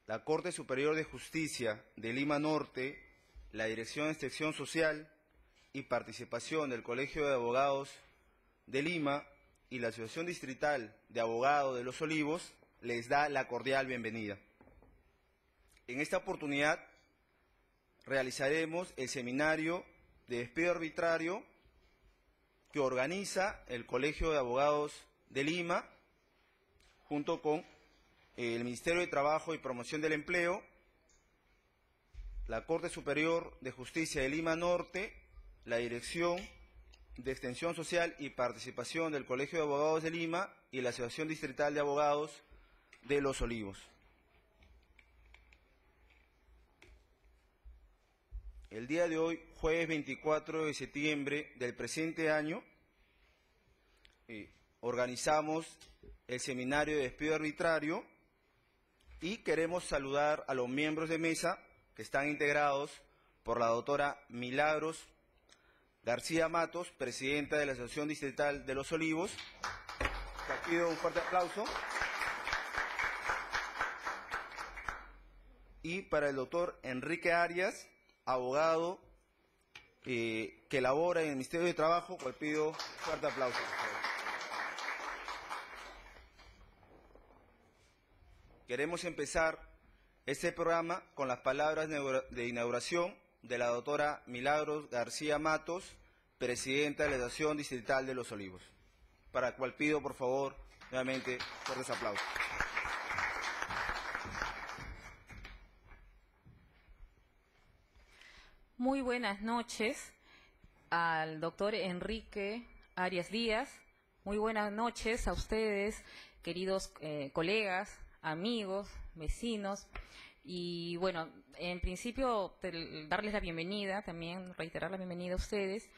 la Corte Superior de Justicia de Lima Norte, la Dirección de Extensión Social y Participación del Colegio de Abogados de Lima y la Asociación Distrital de Abogados de Los Olivos les da la cordial bienvenida. En esta oportunidad realizaremos el seminario de despido arbitrario que organiza el Colegio de Abogados de Lima junto con el Ministerio de Trabajo y Promoción del Empleo, la Corte Superior de Justicia de Lima Norte, la Dirección de Extensión Social y Participación del Colegio de Abogados de Lima y la Asociación Distrital de Abogados de Los Olivos. El día de hoy, jueves 24 de septiembre del presente año, organizamos el seminario de despido arbitrario y queremos saludar a los miembros de mesa que están integrados por la doctora Milagros García Matos, presidenta de la Asociación Distrital de Los Olivos. Les pido un fuerte aplauso. Y para el doctor Enrique Arias, abogado que labora en el Ministerio de Trabajo, les pido un fuerte aplauso. Queremos empezar este programa con las palabras de inauguración de la doctora Milagros García Matos, presidenta de la Asociación Distrital de Los Olivos, para la cual pido, por favor, nuevamente fuertes aplausos. Muy buenas noches al doctor Enrique Arias Díaz. Muy buenas noches a ustedes, queridos colegas, amigos, vecinos. Y bueno, en principio darles la bienvenida, también reiterar la bienvenida a ustedes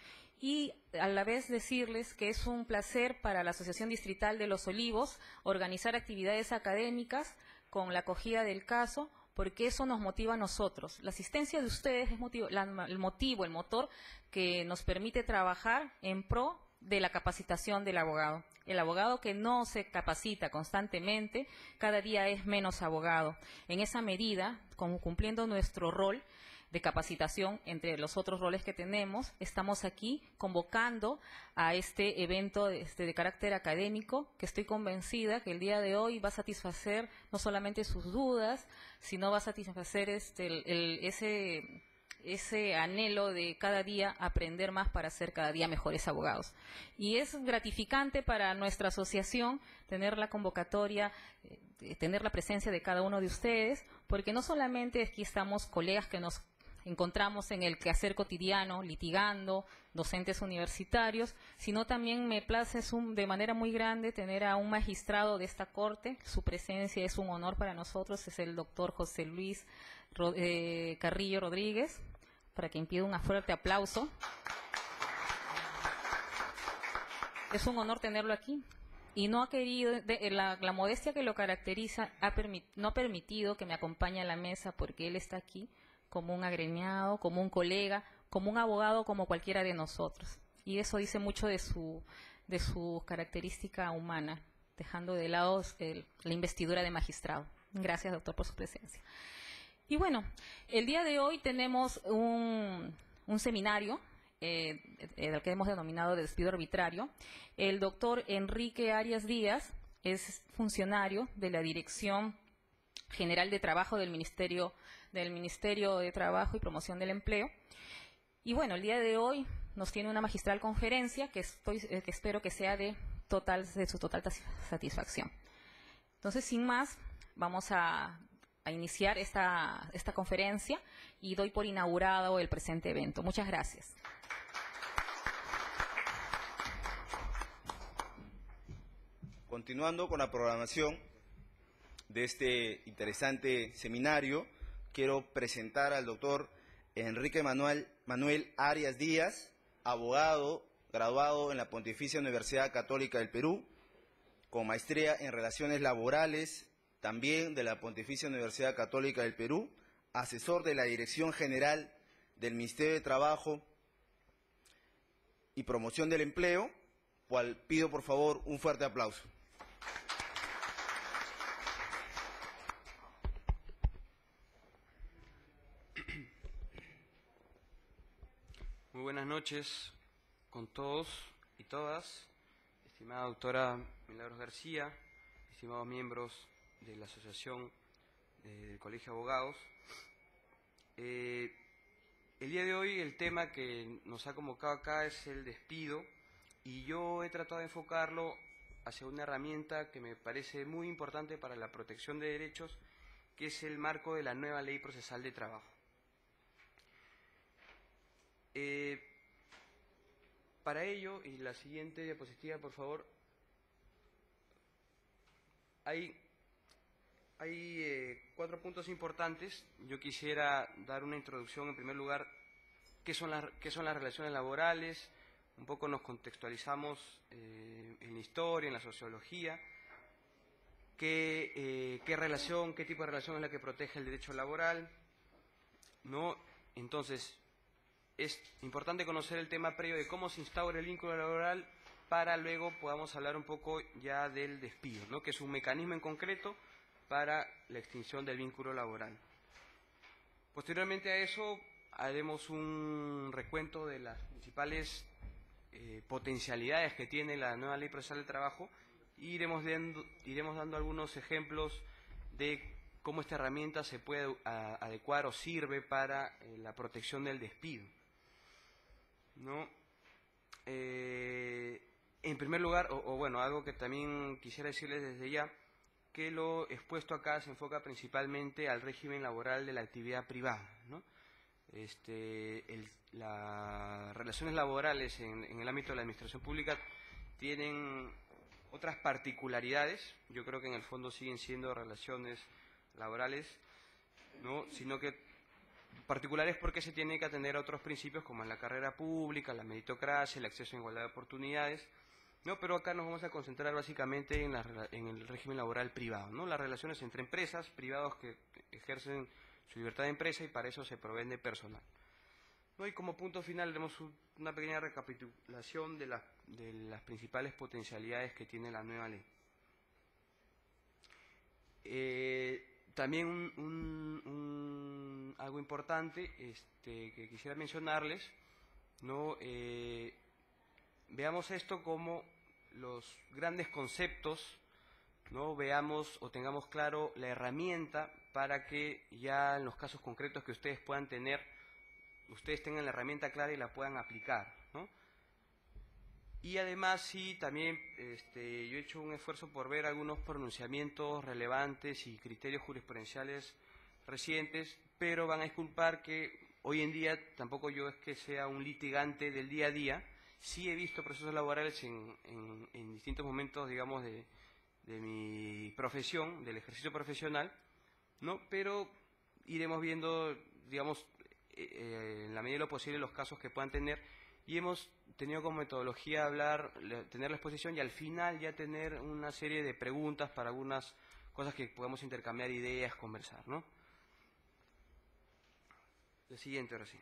y a la vez decirles que es un placer para la Asociación Distrital de Los Olivos organizar actividades académicas con la acogida del caso, porque eso nos motiva a nosotros. La asistencia de ustedes es el motor que nos permite trabajar en pro de la capacitación del abogado. El abogado que no se capacita constantemente, cada día es menos abogado. En esa medida, cumpliendo nuestro rol de capacitación entre los otros roles que tenemos, estamos aquí convocando a este evento de carácter académico, que estoy convencida que el día de hoy va a satisfacer no solamente sus dudas, sino va a satisfacer ese anhelo de cada día aprender más para ser cada día mejores abogados. Y es gratificante para nuestra asociación tener la convocatoria, tener la presencia de cada uno de ustedes, porque no solamente aquí estamos colegas que nos encontramos en el quehacer cotidiano, litigando, docentes universitarios, sino también me place de manera muy grande tener a un magistrado de esta corte. Su presencia es un honor para nosotros, es el doctor José Luis Carrillo Rodríguez, para quien pido un fuerte aplauso. Es un honor tenerlo aquí. Y no ha querido, la modestia que lo caracteriza no ha permitido que me acompañe a la mesa, porque él está aquí como un agremiado, como un colega, como un abogado, como cualquiera de nosotros. Y eso dice mucho de su característica humana, dejando de lado la investidura de magistrado. Gracias, doctor, por su presencia. Y bueno, el día de hoy tenemos un seminario el que hemos denominado de despido arbitrario. El doctor Enrique Arias Díaz es funcionario de la Dirección General de Trabajo del Ministerio de Trabajo y Promoción del Empleo. Y bueno, el día de hoy nos tiene una magistral conferencia que espero que sea de su total satisfacción. Entonces, sin más, vamos a iniciar esta conferencia y doy por inaugurado el presente evento. Muchas gracias. Continuando con la programación de este interesante seminario, quiero presentar al doctor Enrique Manuel Arias Díaz, abogado graduado en la Pontificia Universidad Católica del Perú, con maestría en Relaciones Laborales, también de la Pontificia Universidad Católica del Perú, asesor de la Dirección General del Ministerio de Trabajo y Promoción del Empleo, cual pido por favor un fuerte aplauso. Muy buenas noches con todos y todas, estimada doctora Milagros García, estimados miembros de la Asociación del Colegio de Abogados. El día de hoy el tema que nos ha convocado acá es el despido y yo he tratado de enfocarlo hacia una herramienta que me parece muy importante para la protección de derechos, que es el marco de la nueva Ley Procesal de Trabajo. Para ello, y la siguiente diapositiva, por favor, hay 4 puntos importantes. Yo quisiera dar una introducción, en primer lugar, qué son las relaciones laborales, un poco nos contextualizamos en la historia, en la sociología, qué tipo de relación es la que protege el derecho laboral, ¿no? Entonces, es importante conocer el tema previo de cómo se instaura el vínculo laboral para luego podamos hablar un poco ya del despido, ¿no? Que es un mecanismo en concreto para la extinción del vínculo laboral. Posteriormente a eso haremos un recuento de las principales potencialidades que tiene la nueva Ley Procesal del Trabajo y iremos dando algunos ejemplos de cómo esta herramienta se puede adecuar o sirve para la protección del despido, ¿no? En primer lugar, bueno, algo que también quisiera decirles desde ya, que lo expuesto acá se enfoca principalmente al régimen laboral de la actividad privada, ¿no? Las relaciones laborales en el ámbito de la administración pública tienen otras particularidades, yo creo que en el fondo siguen siendo relaciones laborales, ¿no? Sino que particulares porque se tiene que atender a otros principios como en la carrera pública, la meritocracia, el acceso a igualdad de oportunidades, ¿no? Pero acá nos vamos a concentrar básicamente en el régimen laboral privado, ¿no? Las relaciones entre empresas, privados que ejercen su libertad de empresa y para eso se proveen de personal, ¿no? Y como punto final tenemos una pequeña recapitulación de las principales potencialidades que tiene la nueva ley. También algo importante que quisiera mencionarles, ¿no? Veamos esto como los grandes conceptos, ¿no? Veamos o tengamos claro la herramienta para que ya en los casos concretos que ustedes puedan tener, ustedes tengan la herramienta clara y la puedan aplicar, ¿no? Y además sí, también yo he hecho un esfuerzo por ver algunos pronunciamientos relevantes y criterios jurisprudenciales recientes, pero van a disculpar que hoy en día tampoco yo es que sea un litigante del día a día. Sí he visto procesos laborales en distintos momentos, digamos, de mi profesión, del ejercicio profesional, ¿no? Pero iremos viendo, digamos, en la medida de lo posible los casos que puedan tener, y hemos tenido como metodología tener la exposición y al final ya tener una serie de preguntas para algunas cosas que podemos intercambiar ideas, conversar, ¿no? El siguiente, ahora sí.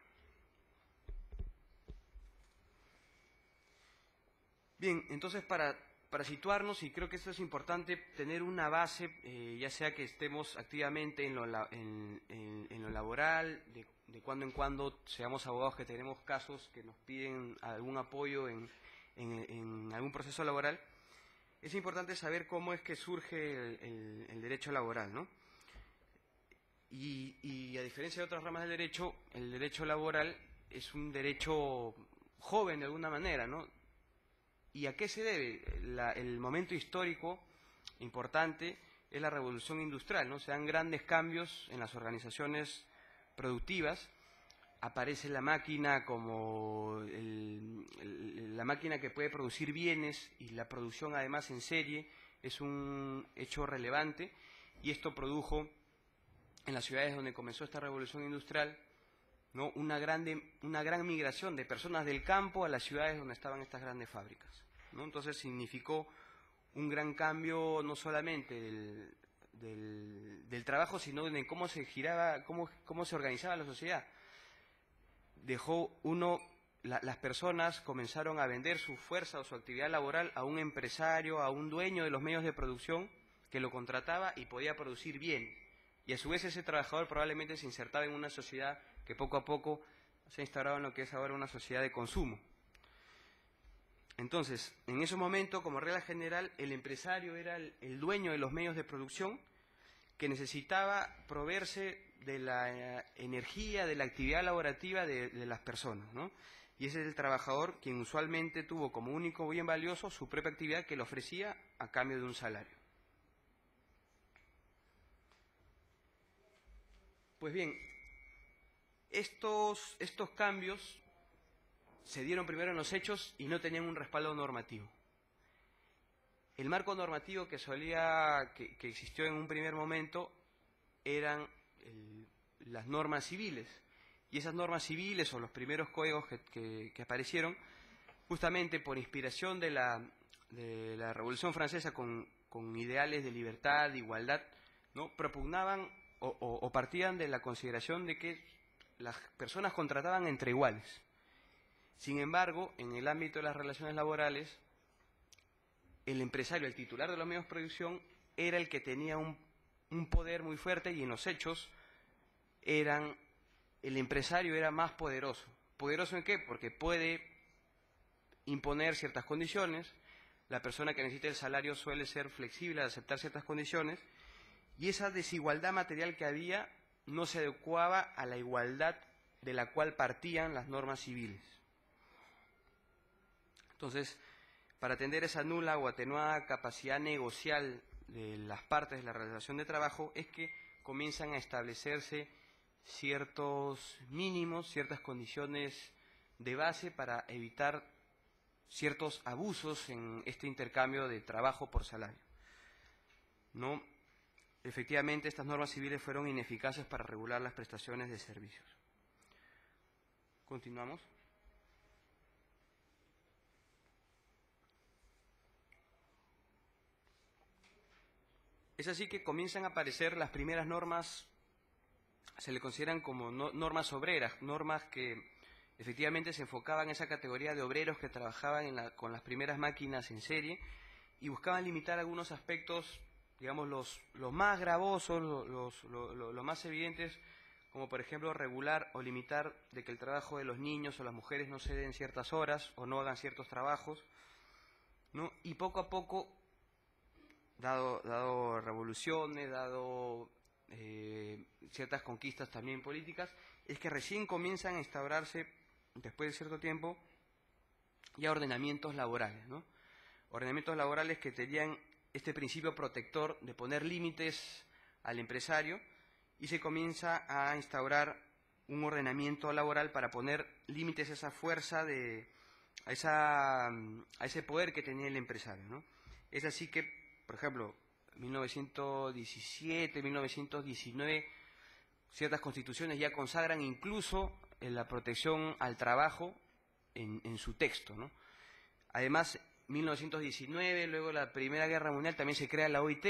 Bien, entonces para situarnos, y creo que esto es importante, tener una base, ya sea que estemos activamente en lo laboral, de cuando en cuando seamos abogados que tenemos casos que nos piden algún apoyo en algún proceso laboral, es importante saber cómo es que surge el derecho laboral, ¿no? Y a diferencia de otras ramas del derecho, el derecho laboral es un derecho joven de alguna manera, ¿no? ¿Y a qué se debe? El momento histórico importante es la revolución industrial, ¿no? Se dan grandes cambios en las organizaciones productivas, aparece la máquina como la máquina que puede producir bienes, y la producción además en serie es un hecho relevante, y esto produjo en las ciudades donde comenzó esta revolución industrial, ¿no? una gran migración de personas del campo a las ciudades donde estaban estas grandes fábricas, ¿no? Entonces significó un gran cambio no solamente del trabajo, sino de cómo se giraba, cómo se organizaba la sociedad. Las personas comenzaron a vender su fuerza o su actividad laboral a un empresario, a un dueño de los medios de producción que lo contrataba y podía producir bien. Y a su vez ese trabajador probablemente se insertaba en una sociedad que poco a poco se ha instaurado en lo que es ahora una sociedad de consumo. Entonces, en ese momento, como regla general, el empresario era el dueño de los medios de producción, que necesitaba proveerse de la energía, de la actividad laborativa de las personas, ¿no? Y ese es el trabajador quien usualmente tuvo como único bien valioso su propia actividad que le ofrecía a cambio de un salario. Pues bien, estos cambios se dieron primero en los hechos y no tenían un respaldo normativo. El marco normativo que existió en un primer momento eran las normas civiles. Y esas normas civiles o los primeros códigos que aparecieron, justamente por inspiración de la Revolución Francesa con ideales de libertad, de igualdad, ¿no? Propugnaban o partían de la consideración de que las personas contrataban entre iguales. Sin embargo, en el ámbito de las relaciones laborales, el empresario, el titular de los medios de producción, era el que tenía un poder muy fuerte y en los hechos el empresario era más poderoso. ¿Poderoso en qué? Porque puede imponer ciertas condiciones, la persona que necesita el salario suele ser flexible a aceptar ciertas condiciones, y esa desigualdad material que había no se adecuaba a la igualdad de la cual partían las normas civiles. Entonces, para atender esa nula o atenuada capacidad negocial de las partes de la relación de trabajo, es que comienzan a establecerse ciertos mínimos, ciertas condiciones de base para evitar ciertos abusos en este intercambio de trabajo por salario, ¿no? Efectivamente, estas normas civiles fueron ineficaces para regular las prestaciones de servicios. Continuamos. Es así que comienzan a aparecer las primeras normas, se le consideran como normas obreras, normas que efectivamente se enfocaban en esa categoría de obreros que trabajaban con las primeras máquinas en serie y buscaban limitar algunos aspectos, digamos, los más gravosos, los más evidentes, como por ejemplo regular o limitar de que el trabajo de los niños o las mujeres no se den ciertas horas o no hagan ciertos trabajos, ¿no? Y poco a poco, dado revoluciones, dado ciertas conquistas también políticas, es que recién comienzan a instaurarse, después de cierto tiempo, ya ordenamientos laborales, ¿no? Ordenamientos laborales que tenían este principio protector de poner límites al empresario, y se comienza a instaurar un ordenamiento laboral para poner límites a esa fuerza, a ese poder que tenía el empresario, ¿no? Es así que, por ejemplo, 1917, 1919, ciertas constituciones ya consagran incluso la protección al trabajo en su texto, ¿no? Además, 1919, luego de la Primera Guerra Mundial, también se crea la OIT,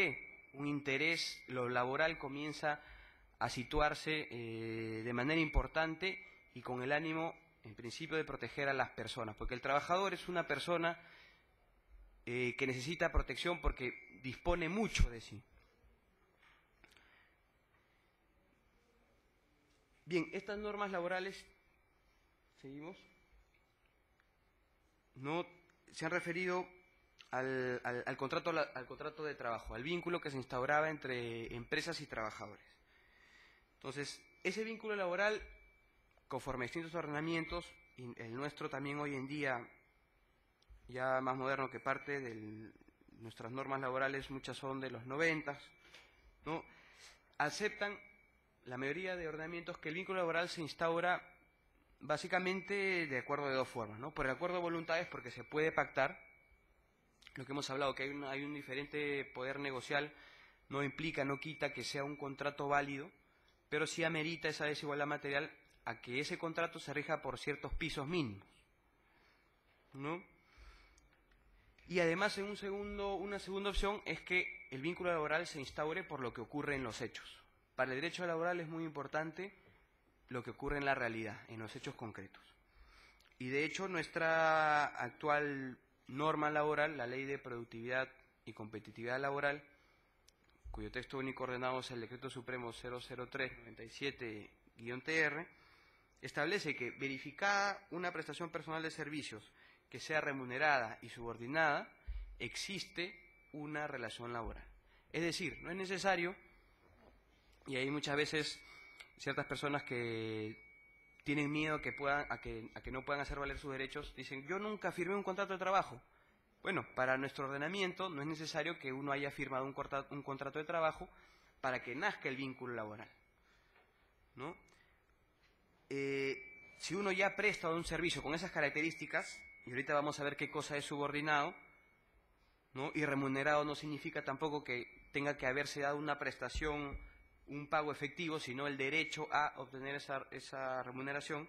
un interés, lo laboral comienza a situarse de manera importante y con el ánimo, en principio, de proteger a las personas, porque el trabajador es una persona que necesita protección porque dispone mucho de sí. Bien, estas normas laborales, seguimos, no se han referido al contrato de trabajo, al vínculo que se instauraba entre empresas y trabajadores. Entonces, ese vínculo laboral, conforme a distintos ordenamientos, y el nuestro también hoy en día, ya más moderno, que parte de nuestras normas laborales, muchas son de los 90, ¿no? Aceptan la mayoría de ordenamientos que el vínculo laboral se instaura básicamente de acuerdo de dos formas, ¿no? Por el acuerdo de voluntades, porque se puede pactar, lo que hemos hablado, que hay un diferente poder negocial, no implica, no quita que sea un contrato válido, pero sí amerita esa desigualdad material a que ese contrato se rija por ciertos pisos mínimos, ¿no? Y además, una segunda opción es que el vínculo laboral se instaure por lo que ocurre en los hechos. Para el derecho laboral es muy importante lo que ocurre en la realidad, en los hechos concretos. Y de hecho, nuestra actual norma laboral, la Ley de Productividad y Competitividad Laboral, cuyo texto único ordenado es el Decreto Supremo 003-97-TR, establece que verificada una prestación personal de servicios que sea remunerada y subordinada, existe una relación laboral. Es decir, no es necesario, y hay muchas veces ciertas personas que tienen miedo a que no puedan hacer valer sus derechos, dicen, yo nunca firmé un contrato de trabajo. Bueno, para nuestro ordenamiento no es necesario que uno haya firmado un contrato de trabajo para que nazca el vínculo laboral, ¿no? Si uno ya presta un servicio con esas características, y ahorita vamos a ver qué cosa es subordinado, ¿no? Y remunerado no significa tampoco que tenga que haberse dado una prestación, un pago efectivo, sino el derecho a obtener esa remuneración.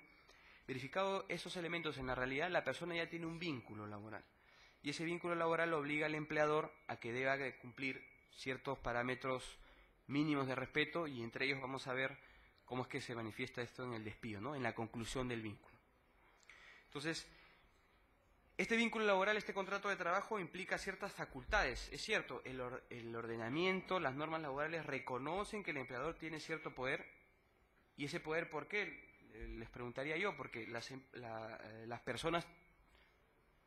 Verificado esos elementos, en la realidad la persona ya tiene un vínculo laboral. Y ese vínculo laboral obliga al empleador a que deba cumplir ciertos parámetros mínimos de respeto, y entre ellos vamos a ver cómo es que se manifiesta esto en el despido, ¿no? En la conclusión del vínculo. Entonces, este vínculo laboral, este contrato de trabajo, implica ciertas facultades. Es cierto, el ordenamiento, las normas laborales reconocen que el empleador tiene cierto poder. ¿Y ese poder por qué? Les preguntaría yo, porque las personas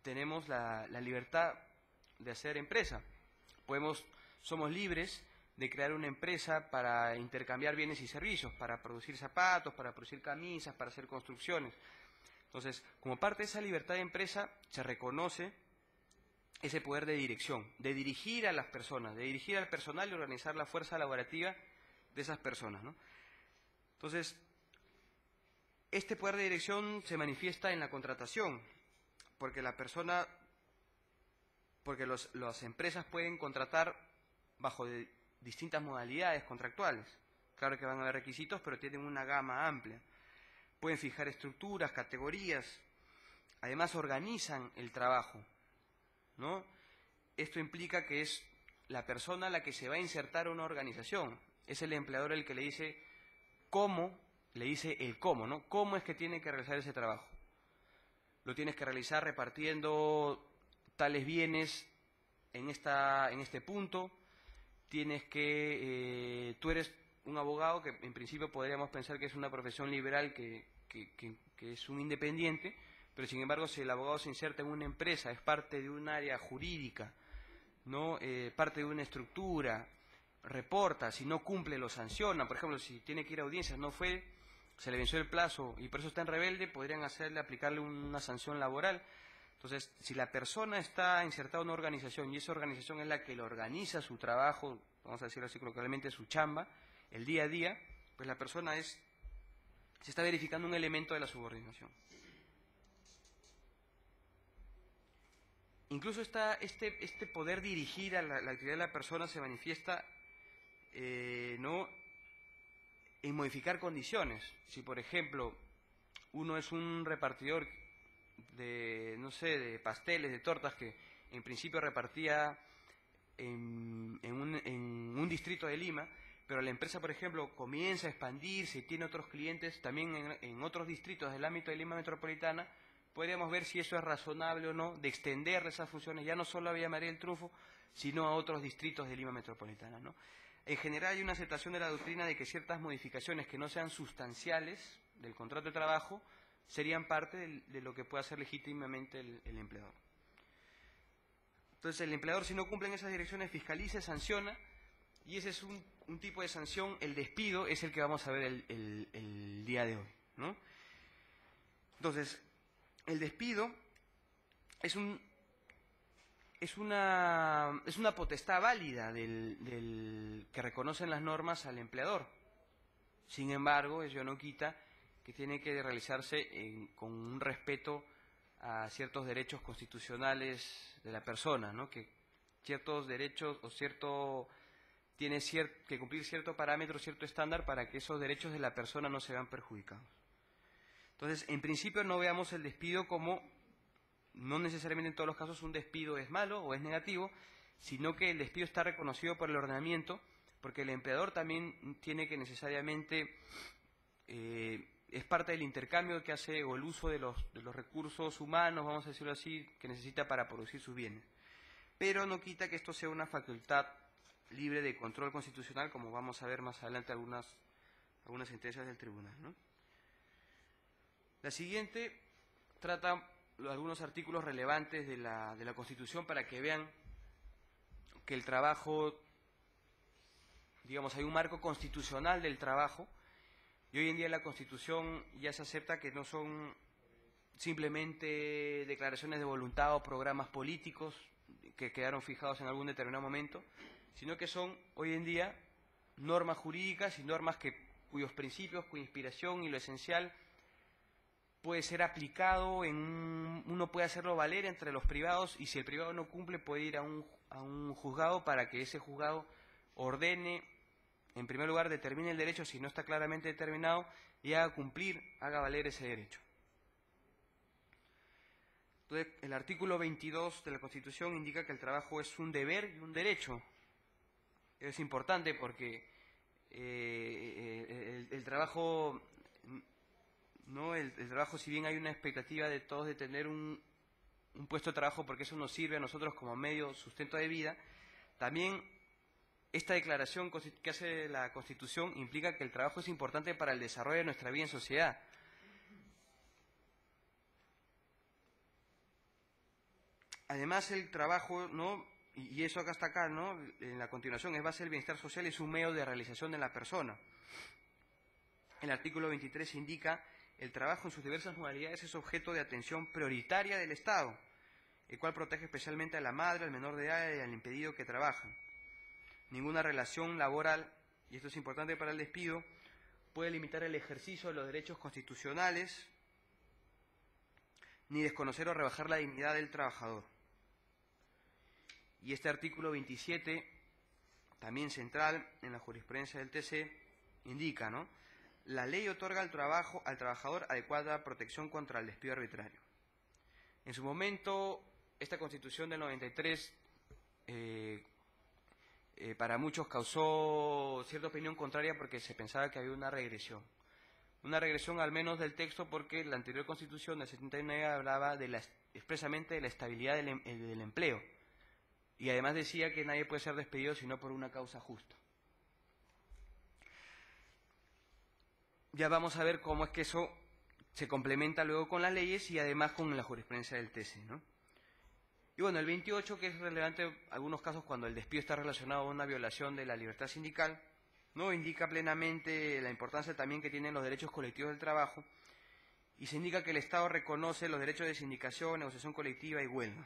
tenemos la libertad de hacer empresa. Somos libres de crear una empresa para intercambiar bienes y servicios, para producir zapatos, para producir camisas, para hacer construcciones. Entonces, como parte de esa libertad de empresa, se reconoce ese poder de dirección, de dirigir a las personas, de dirigir al personal y organizar la fuerza laborativa de esas personas, ¿no? Entonces, este poder de dirección se manifiesta en la contratación, porque las empresas pueden contratar bajo distintas modalidades contractuales. Claro que van a haber requisitos, pero tienen una gama amplia. Pueden fijar estructuras, categorías, además organizan el trabajo, ¿no? Esto implica que es la persona la que se va a insertar a una organización. Es el empleador el que le dice cómo, le dice el cómo, ¿no? ¿Cómo es que tiene que realizar ese trabajo? Lo tienes que realizar repartiendo tales bienes en este punto. Tú eres un abogado que en principio podríamos pensar que es una profesión liberal, que es un independiente, pero sin embargo si el abogado se inserta en una empresa, es parte de un área jurídica, ¿no? Parte de una estructura, reporta, si no cumple lo sanciona. Por ejemplo, si tiene que ir a audiencias, no fue, se le venció el plazo y por eso está en rebelde, podrían aplicarle una sanción laboral. Entonces, si la persona está insertada en una organización y esa organización es la que le organiza su trabajo, vamos a decirlo así coloquialmente, su chamba, el día a día, pues la persona se está verificando un elemento de la subordinación. Incluso este poder dirigir a la actividad de la persona se manifiesta ¿no? en modificar condiciones. Si, por ejemplo, uno es un repartidor de pasteles, de tortas, que en principio repartía en un distrito de Lima, pero la empresa, por ejemplo, comienza a expandirse y tiene otros clientes también en otros distritos del ámbito de Lima metropolitana, podríamos ver si eso es razonable o no, de extender esas funciones ya no solo a Villa María del Triunfo, sino a otros distritos de Lima metropolitana, ¿no? En general hay una aceptación de la doctrina de que ciertas modificaciones que no sean sustanciales del contrato de trabajo serían parte de lo que puede hacer legítimamente el empleador. Entonces el empleador, si no cumplen esas direcciones, fiscaliza, sanciona, y ese es un tipo de sanción. El despido es el que vamos a ver el día de hoy, ¿no? Entonces, el despido es una potestad válida que reconocen las normas al empleador. Sin embargo, eso no quita que tiene que realizarse con un respeto a ciertos derechos constitucionales de la persona, ¿no? Que ciertos derechos tiene que cumplir cierto parámetro, cierto estándar para que esos derechos de la persona no se vean perjudicados. Entonces, en principio no veamos el despido como, no necesariamente en todos los casos un despido es malo o es negativo, sino que el despido está reconocido por el ordenamiento, porque el empleador también tiene que necesariamente, es parte del intercambio que hace, o el uso de los recursos humanos, vamos a decirlo así, que necesita para producir sus bienes. Pero no quita que esto sea una facultad libre de control constitucional, como vamos a ver más adelante algunas sentencias del tribunal, ¿no? La siguiente trata algunos artículos relevantes de la Constitución para que vean que el trabajo, digamos, hay un marco constitucional del trabajo, y hoy en día la Constitución ya se acepta que no son simplemente declaraciones de voluntad o programas políticos que quedaron fijados en algún determinado momento, sino que son hoy en día normas jurídicas y normas cuyos principios, cuya inspiración y lo esencial puede ser aplicado uno puede hacerlo valer entre los privados, y si el privado no cumple puede ir a un juzgado para que ese juzgado ordene, en primer lugar determine el derecho si no está claramente determinado, y haga cumplir, haga valer ese derecho. Entonces, el artículo 22 de la Constitución indica que el trabajo es un deber y un derecho. Es importante porque el trabajo, ¿no? El trabajo, si bien hay una expectativa de todos de tener un puesto de trabajo porque eso nos sirve a nosotros como medio sustento de vida, también esta declaración que hace la Constitución implica que el trabajo es importante para el desarrollo de nuestra vida en sociedad. Además, el trabajo, ¿no? Y eso acá está acá, ¿no? En la continuación, es base del bienestar social y es un medio de realización de la persona. El artículo 23 indica: el trabajo en sus diversas modalidades es objeto de atención prioritaria del Estado, el cual protege especialmente a la madre, al menor de edad y al impedido que trabajan. Ninguna relación laboral, y esto es importante para el despido, puede limitar el ejercicio de los derechos constitucionales, ni desconocer o rebajar la dignidad del trabajador. Y este artículo 27, también central en la jurisprudencia del TC, indica, ¿no? La ley otorga al trabajador adecuada protección contra el despido arbitrario. En su momento, esta Constitución del 93 para muchos causó cierta opinión contraria porque se pensaba que había una regresión. Una regresión al menos del texto, porque la anterior Constitución del 79 hablaba expresamente de la estabilidad del empleo. Y además decía que nadie puede ser despedido sino por una causa justa. Ya vamos a ver cómo es que eso se complementa luego con las leyes y además con la jurisprudencia del TC, ¿no? Y bueno, el 28, que es relevante en algunos casos cuando el despido está relacionado a una violación de la libertad sindical, ¿no? Indica plenamente la importancia también que tienen los derechos colectivos del trabajo, y se indica que el Estado reconoce los derechos de sindicación, negociación colectiva y huelga.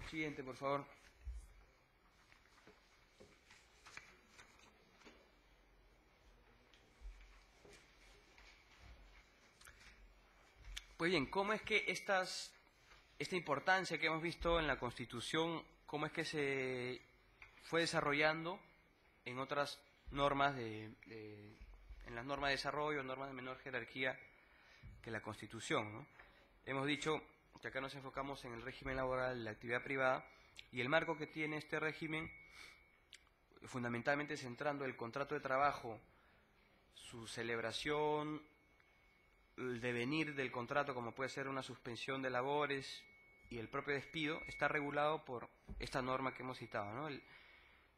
Siguiente, por favor. Pues bien, ¿cómo es que esta importancia que hemos visto en la Constitución, cómo es que se fue desarrollando en otras normas, en las normas de desarrollo, normas de menor jerarquía que la Constitución, ¿no? Hemos dicho que acá nos enfocamos en el régimen laboral, la actividad privada, y el marco que tiene este régimen, fundamentalmente centrando el contrato de trabajo, su celebración, el devenir del contrato, como puede ser una suspensión de labores y el propio despido, está regulado por esta norma que hemos citado, ¿no?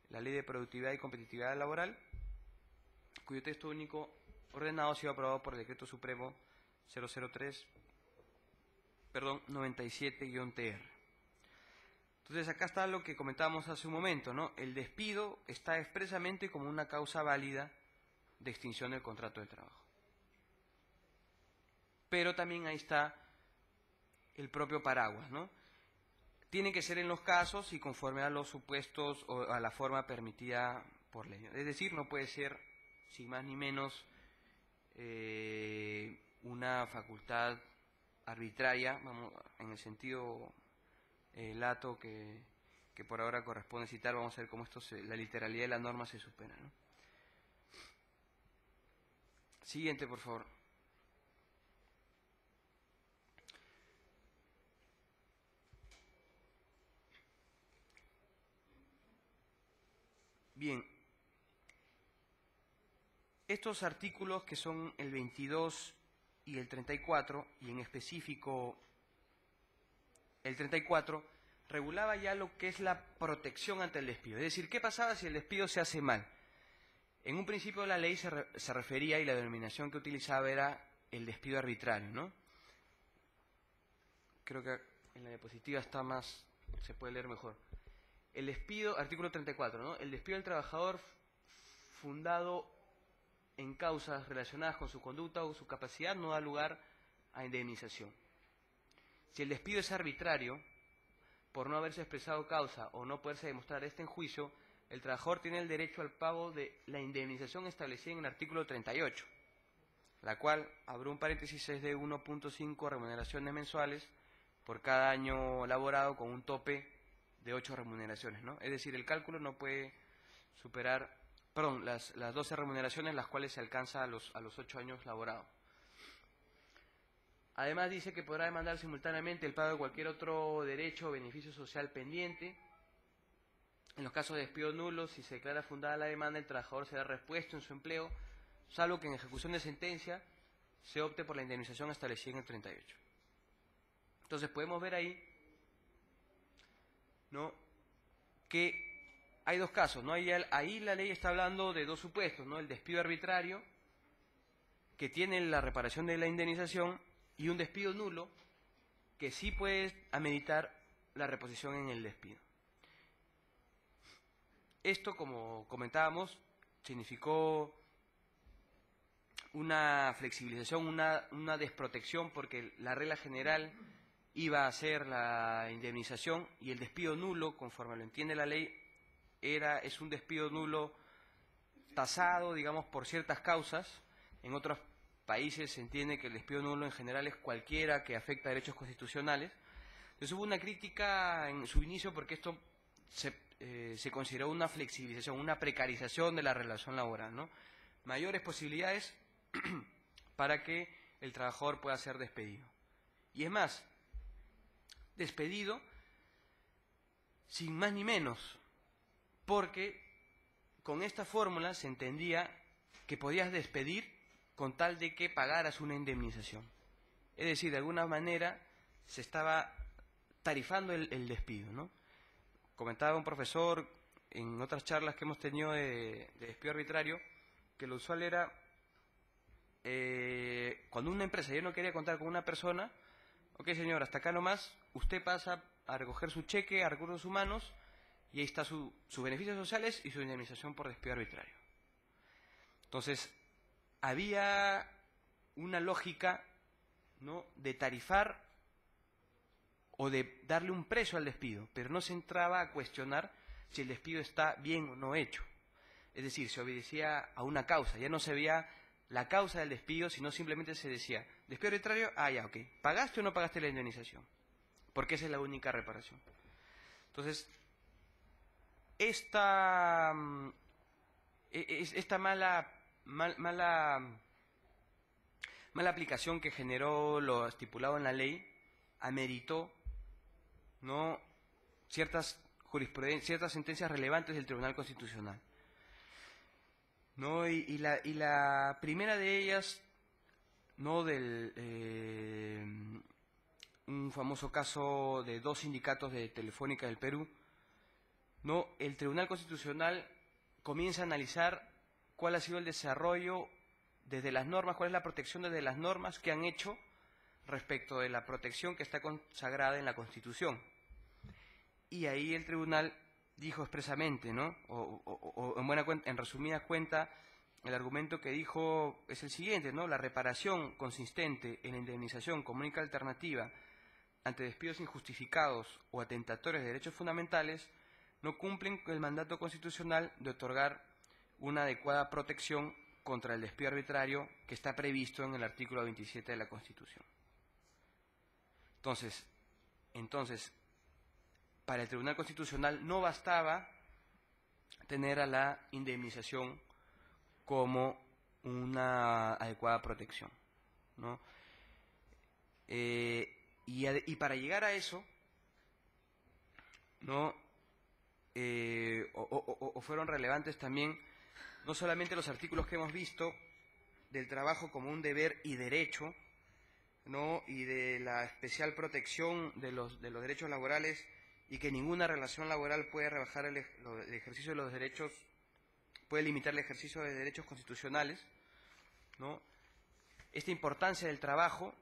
La Ley de Productividad y Competitividad Laboral, cuyo texto único ordenado ha sido aprobado por el Decreto Supremo 97-TR. Entonces acá está lo que comentábamos hace un momento, ¿no? El despido está expresamente como una causa válida de extinción del contrato de trabajo. Pero también ahí está el propio paraguas, ¿no? Tiene que ser en los casos y conforme a los supuestos o a la forma permitida por ley. Es decir, no puede ser, sin más ni menos, una facultad arbitraria, vamos, en el sentido lato que por ahora corresponde citar. Vamos a ver cómo la literalidad de la norma se supera, ¿no? Siguiente, por favor. Bien, estos artículos que son el 22 y el 34, y en específico el 34, regulaba ya lo que es la protección ante el despido. Es decir, ¿qué pasaba si el despido se hace mal? En un principio la ley se refería, y la denominación que utilizaba era el despido arbitrario, ¿no? Creo que en la diapositiva está más, se puede leer mejor. El despido, artículo 34, ¿no? El despido del trabajador fundado en causas relacionadas con su conducta o su capacidad no da lugar a indemnización. Si el despido es arbitrario, por no haberse expresado causa o no poderse demostrar en juicio, el trabajador tiene el derecho al pago de la indemnización establecida en el artículo 38, la cual, abro un paréntesis, es de 1.5 remuneraciones mensuales por cada año laborado, con un tope de 8 remuneraciones, ¿no? Es decir, el cálculo no puede superar, perdón, las 12 remuneraciones, las cuales se alcanza a los 8 años laborados. Además dice que podrá demandar simultáneamente el pago de cualquier otro derecho o beneficio social pendiente. En los casos de despido nulo, si se declara fundada la demanda, el trabajador será repuesto en su empleo, salvo que en ejecución de sentencia se opte por la indemnización establecida en el 38. Entonces podemos ver ahí, ¿no?, que hay dos casos, ¿no? Ahí la ley está hablando de dos supuestos, ¿no? El despido arbitrario, que tiene la reparación de la indemnización, y un despido nulo, que sí puede ameritar la reposición en el despido. Esto, como comentábamos, significó una flexibilización, una desprotección, porque la regla general iba a ser la indemnización, y el despido nulo, conforme lo entiende la ley, es un despido nulo tasado, digamos, por ciertas causas. En otros países se entiende que el despido nulo en general es cualquiera que afecta a derechos constitucionales. Entonces hubo una crítica en su inicio porque esto se consideró una flexibilización, una precarización de la relación laboral, ¿no? Mayores posibilidades para que el trabajador pueda ser despedido. Y es más, despedido sin más ni menos, porque con esta fórmula se entendía que podías despedir con tal de que pagaras una indemnización. Es decir, de alguna manera se estaba tarifando el despido, ¿no? Comentaba un profesor en otras charlas que hemos tenido de despido arbitrario, que lo usual era, cuando una empresa ya no quería contar con una persona, ok señor, hasta acá nomás, usted pasa a recoger su cheque a recursos humanos y ahí está sus beneficios sociales y su indemnización por despido arbitrario. Entonces, había una lógica, ¿no?, de tarifar o de darle un precio al despido, pero no se entraba a cuestionar si el despido está bien o no hecho. Es decir, se obedecía a una causa, ya no se veía la causa del despido, sino simplemente se decía, despido arbitrario, ya, ok, ¿pagaste o no pagaste la indemnización? Porque esa es la única reparación. Entonces, esta mala aplicación que generó lo estipulado en la ley ameritó, ¿no?, ciertas sentencias relevantes del Tribunal Constitucional, ¿no? Y la primera de ellas, ¿no?, un famoso caso de dos sindicatos de Telefónica del Perú, ¿no? El Tribunal Constitucional comienza a analizar cuál ha sido el desarrollo desde las normas, cuál es la protección desde las normas que han hecho respecto de la protección que está consagrada en la Constitución. Y ahí el tribunal dijo expresamente, ¿no?, en resumida cuenta, el argumento que dijo es el siguiente, ¿no? La reparación consistente en la indemnización como única alternativa ante despidos injustificados o atentatorios de derechos fundamentales no cumplen con el mandato constitucional de otorgar una adecuada protección contra el despido arbitrario que está previsto en el artículo 27 de la Constitución. Entonces, para el Tribunal Constitucional no bastaba tener a la indemnización como una adecuada protección, ¿no? Y para llegar a eso, ¿no?, fueron relevantes también no solamente los artículos que hemos visto del trabajo como un deber y derecho, ¿no?, y de la especial protección de los derechos laborales, y que ninguna relación laboral puede rebajar el ejercicio de los derechos puede limitar el ejercicio de derechos constitucionales, ¿no? Esta importancia del trabajo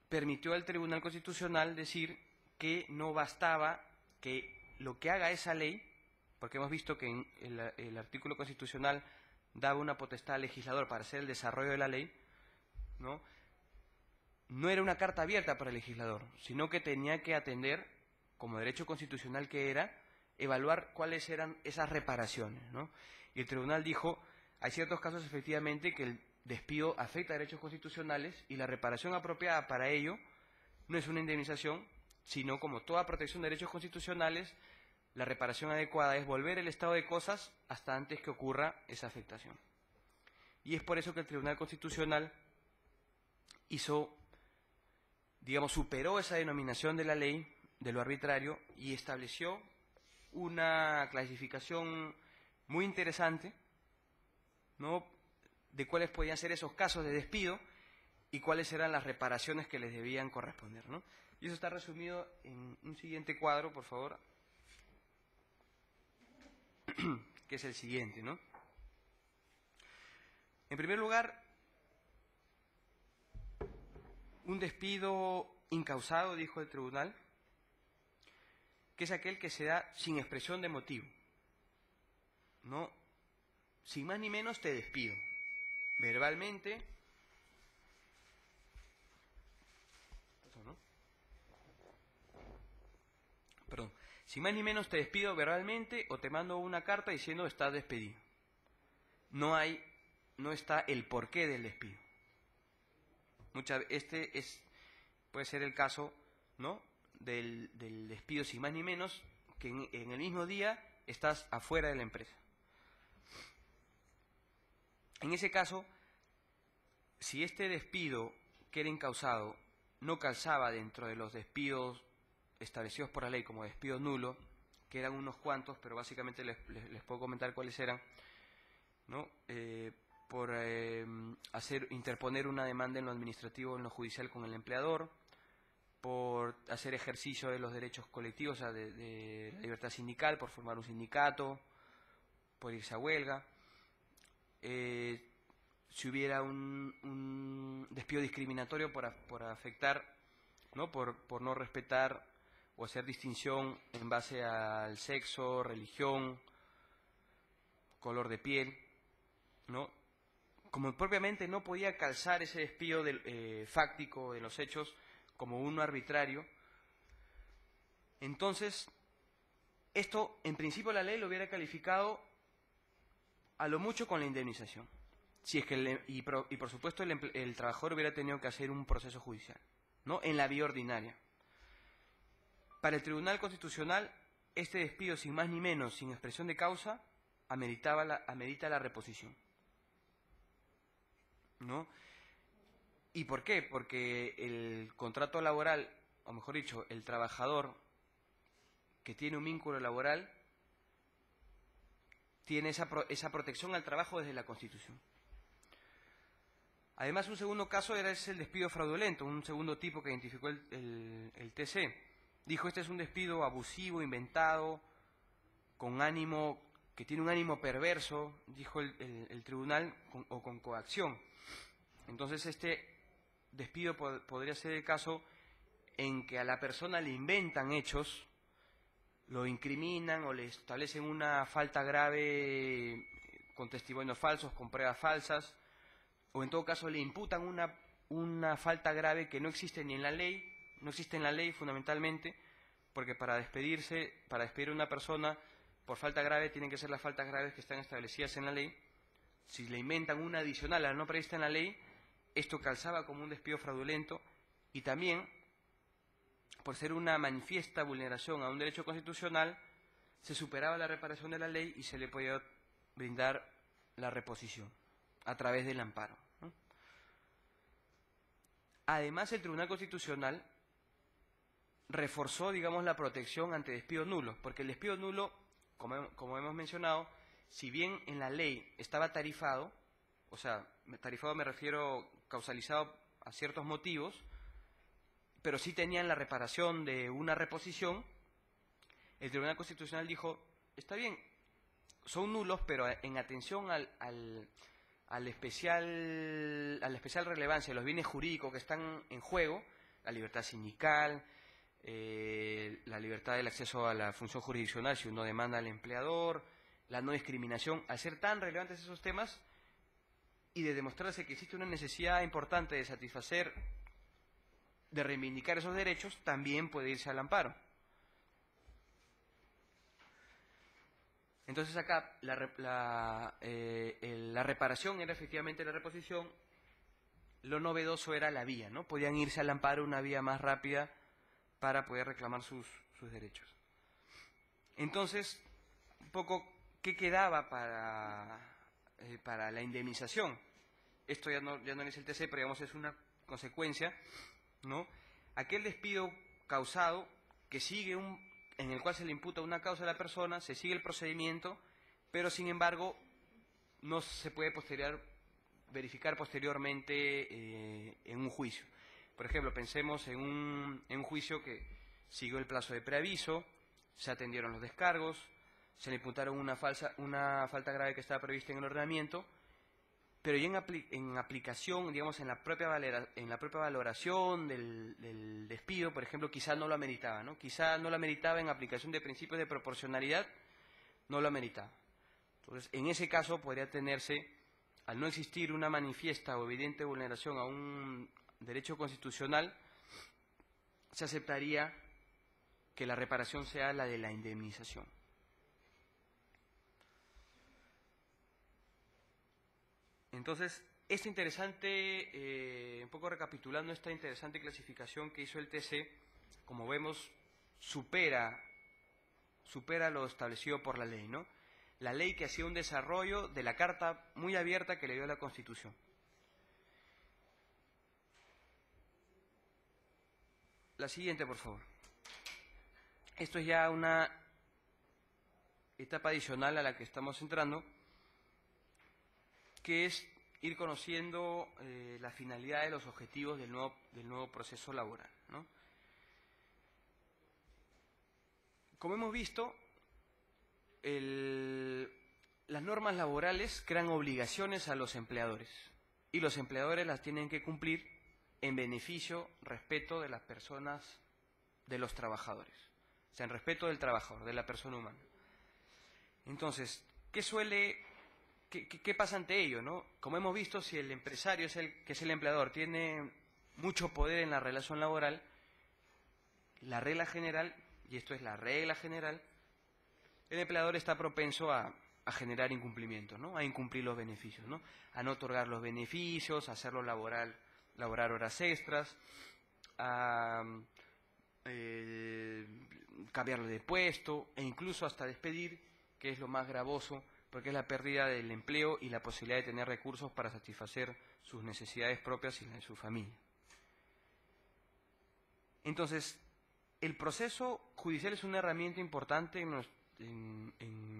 permitió al Tribunal Constitucional decir que no bastaba que lo que haga esa ley, porque hemos visto que en el artículo constitucional daba una potestad al legislador para hacer el desarrollo de la ley, ¿no? No era una carta abierta para el legislador, sino que tenía que atender, como derecho constitucional que era, evaluar cuáles eran esas reparaciones, ¿no? Y el tribunal dijo, hay ciertos casos efectivamente que el despido afecta a derechos constitucionales y la reparación apropiada para ello no es una indemnización, sino como toda protección de derechos constitucionales, la reparación adecuada es volver el estado de cosas hasta antes que ocurra esa afectación. Y es por eso que el Tribunal Constitucional superó esa denominación de la ley, de lo arbitrario, y estableció una clasificación muy interesante, ¿no?, de cuáles podían ser esos casos de despido y cuáles eran las reparaciones que les debían corresponder, ¿no? Y eso está resumido en un siguiente cuadro, por favor, que es el siguiente, ¿no? En primer lugar, un despido incausado, dijo el tribunal, que es aquel que se da sin expresión de motivo, ¿no? Sin más ni menos te despido, verbalmente, sin más ni menos te despido verbalmente o te mando una carta diciendo estás despedido. No está el porqué del despido. Puede ser el caso, ¿no?, del despido sin más ni menos, que en el mismo día estás afuera de la empresa. En ese caso, si este despido que era incausado no calzaba dentro de los despidos establecidos por la ley como despido nulo, que eran unos cuantos, pero básicamente les puedo comentar cuáles eran, ¿no?, por interponer una demanda en lo administrativo o en lo judicial con el empleador, por hacer ejercicio de los derechos colectivos, o sea, de la libertad sindical, por formar un sindicato, por irse a huelga, si hubiera un despido discriminatorio por afectar, ¿no?, por no respetar o hacer distinción en base al sexo, religión, color de piel, ¿no? Como propiamente no podía calzar ese despido fáctico de los hechos como uno arbitrario, entonces esto en principio la ley lo hubiera calificado a lo mucho con la indemnización, si es que y por supuesto el trabajador hubiera tenido que hacer un proceso judicial, ¿no?, en la vía ordinaria. Para el Tribunal Constitucional, este despido sin más ni menos, sin expresión de causa, amerita la reposición, ¿no? ¿Y por qué? Porque el contrato laboral, o mejor dicho, el trabajador que tiene un vínculo laboral, tiene esa protección al trabajo desde la Constitución. Además, un segundo caso es el despido fraudulento, un segundo tipo que identificó el TC. Dijo, este es un despido abusivo, inventado, que tiene un ánimo perverso, dijo el tribunal, o con coacción. Entonces, este despido podría ser el caso en que a la persona le inventan hechos, lo incriminan o le establecen una falta grave con testimonios falsos, con pruebas falsas, o en todo caso le imputan una falta grave que no existe ni en la ley, no existe en la ley fundamentalmente, porque para despedir a una persona por falta grave tienen que ser las faltas graves que están establecidas en la ley. Si le inventan una adicional a la no prevista en la ley, esto calzaba como un despido fraudulento y también, por ser una manifiesta vulneración a un derecho constitucional, se superaba la reparación de la ley y se le podía brindar la reposición a través del amparo, ¿no? Además, el Tribunal Constitucional reforzó, digamos, la protección ante despidos nulos, porque el despido nulo, como hemos mencionado, si bien en la ley estaba tarifado, o sea, tarifado me refiero causalizado a ciertos motivos, pero sí tenían la reparación de una reposición, el Tribunal Constitucional dijo, está bien, son nulos, pero en atención a la especial relevancia de los bienes jurídicos que están en juego, la libertad sindical, la libertad del acceso a la función jurisdiccional si uno demanda al empleador, la no discriminación, al ser tan relevantes esos temas y de demostrarse que existe una necesidad importante de satisfacer, de reivindicar esos derechos, también puede irse al amparo. Entonces acá la reparación era efectivamente la reposición, lo novedoso era la vía, ¿no? Podían irse al amparo, una vía más rápida para poder reclamar sus derechos. Entonces, un poco, ¿qué quedaba para la indemnización? Esto ya no es el TC, pero digamos es una consecuencia, ¿no? Aquel despido causado que sigue en el cual se le imputa una causa a la persona, se sigue el procedimiento, pero sin embargo no se puede verificar posteriormente en un juicio. Por ejemplo, pensemos en un juicio que siguió el plazo de preaviso, se atendieron los descargos, se le imputaron una falta grave que estaba prevista en el ordenamiento, pero ya en aplicación, digamos, en la propia valoración del despido, por ejemplo, quizá no lo ameritaba, ¿no? Quizá no lo ameritaba en aplicación de principios de proporcionalidad, no lo ameritaba. Entonces, en ese caso podría tenerse, al no existir una manifiesta o evidente vulneración a un derecho constitucional, se aceptaría que la reparación sea la de la indemnización. Entonces, esta interesante, un poco recapitulando esta interesante clasificación que hizo el TC, como vemos, supera lo establecido por la ley, ¿no? La ley que hacía un desarrollo de la carta muy abierta que le dio la Constitución. La siguiente, por favor. Esto es ya una etapa adicional a la que estamos entrando, que es ir conociendo la finalidad de los objetivos del nuevo proceso laboral, ¿no? Como hemos visto, las normas laborales crean obligaciones a los empleadores y los empleadores las tienen que cumplir en beneficio, respeto de las personas, de los trabajadores, o sea, en respeto del trabajador, de la persona humana. Entonces, ¿qué pasa ante ello, no? Como hemos visto, si el empresario, que es el empleador, tiene mucho poder en la relación laboral, la regla general, y esto es la regla general, el empleador está propenso a generar incumplimientos, ¿no? A incumplir los beneficios, ¿no? A no otorgar los beneficios, a hacerlo laborar horas extras, a cambiarlo de puesto e incluso hasta despedir, que es lo más gravoso, porque es la pérdida del empleo y la posibilidad de tener recursos para satisfacer sus necesidades propias y las de su familia. Entonces, el proceso judicial es una herramienta importante en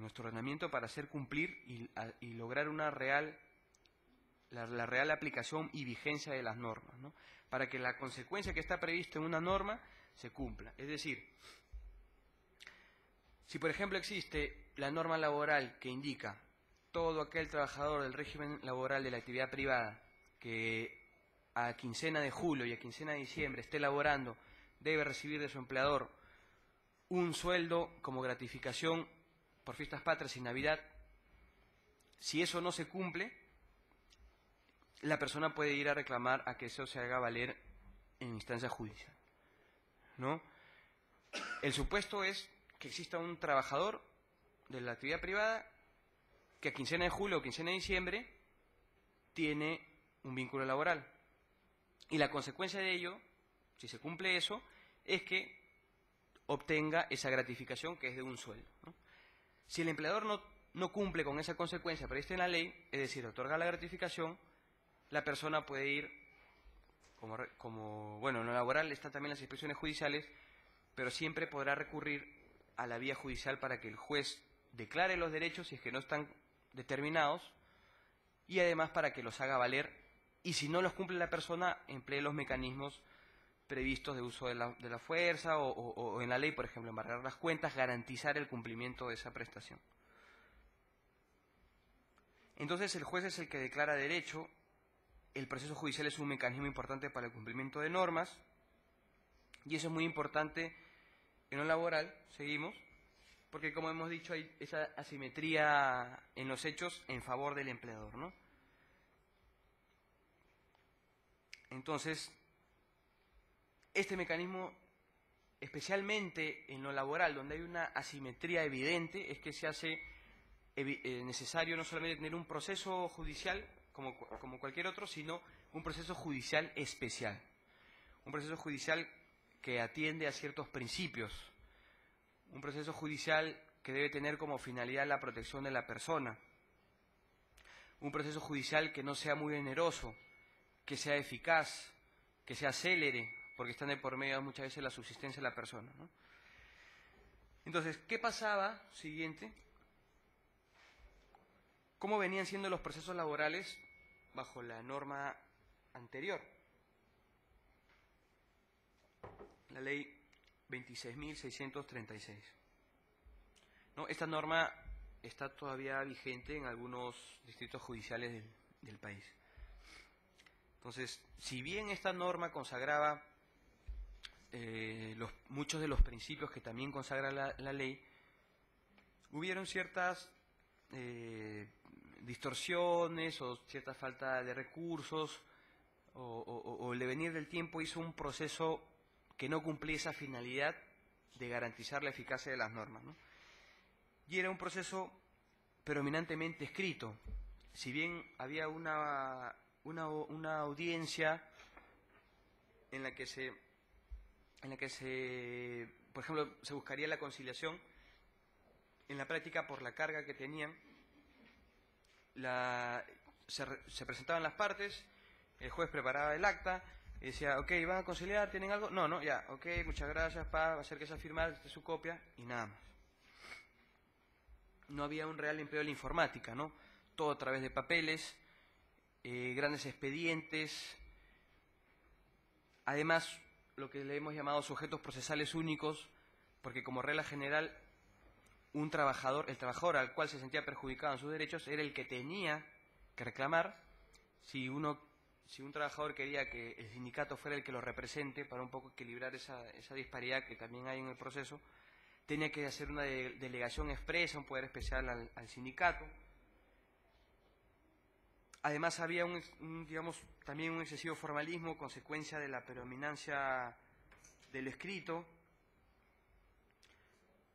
nuestro ordenamiento para hacer cumplir y lograr la real aplicación y vigencia de las normas, ¿no? Para que la consecuencia que está prevista en una norma se cumpla. Es decir, si por ejemplo existe la norma laboral que indica todo aquel trabajador del régimen laboral de la actividad privada que a quincena de julio y a quincena de diciembre esté laborando, debe recibir de su empleador un sueldo como gratificación por fiestas patrias y Navidad. Si eso no se cumple, la persona puede ir a reclamar a que eso se haga valer en instancia judicial, ¿no? El supuesto es que exista un trabajador de la actividad privada que a quincena de julio o quincena de diciembre tiene un vínculo laboral. Y la consecuencia de ello, si se cumple eso, es que obtenga esa gratificación que es de un sueldo, ¿no? Si el empleador no cumple con esa consecuencia prevista en la ley, es decir, otorga la gratificación, la persona puede ir, bueno, en lo laboral están también las inspecciones judiciales, pero siempre podrá recurrir a la vía judicial para que el juez declare los derechos si es que no están determinados y además para que los haga valer, y si no los cumple la persona, emplee los mecanismos previstos de uso de la fuerza o en la ley, por ejemplo, embargar las cuentas, garantizar el cumplimiento de esa prestación. Entonces el juez es el que declara derecho, el proceso judicial es un mecanismo importante para el cumplimiento de normas, y eso es muy importante en lo laboral, seguimos, porque como hemos dicho hay esa asimetría en los hechos en favor del empleador, ¿no? Entonces, este mecanismo, especialmente en lo laboral, donde hay una asimetría evidente, es que se hace necesario no solamente tener un proceso judicial como cualquier otro, sino un proceso judicial especial. Un proceso judicial que atiende a ciertos principios. Un proceso judicial que debe tener como finalidad la protección de la persona. Un proceso judicial que no sea muy oneroso, que sea eficaz, que sea célere, porque están de por medio muchas veces la subsistencia de la persona, ¿no? Entonces, ¿qué pasaba? Siguiente. ¿Cómo venían siendo los procesos laborales bajo la norma anterior? La ley 26.636. ¿No? Esta norma está todavía vigente en algunos distritos judiciales del país. Entonces, si bien esta norma consagraba muchos de los principios que también consagra la ley, hubieron ciertas distorsiones o cierta falta de recursos o el devenir del tiempo hizo un proceso que no cumplía esa finalidad de garantizar la eficacia de las normas, ¿no? Y era un proceso predominantemente escrito. Si bien había una audiencia en la que por ejemplo, se buscaría la conciliación, en la práctica, por la carga que tenían, se presentaban las partes, el juez preparaba el acta, y decía, ok, ¿van a conciliar? ¿Tienen algo? No, ya, ok, muchas gracias, acérquese a firmar, esta es su copia, y nada más. No había un real empleo de la informática, ¿no? Todo a través de papeles, grandes expedientes, además, lo que le hemos llamado sujetos procesales únicos, porque como regla general, el trabajador al cual se sentía perjudicado en sus derechos era el que tenía que reclamar. Si un trabajador quería que el sindicato fuera el que lo represente para un poco equilibrar esa disparidad que también hay en el proceso, tenía que hacer una delegación expresa, un poder especial al sindicato. Además había también un excesivo formalismo, consecuencia de la predominancia del escrito.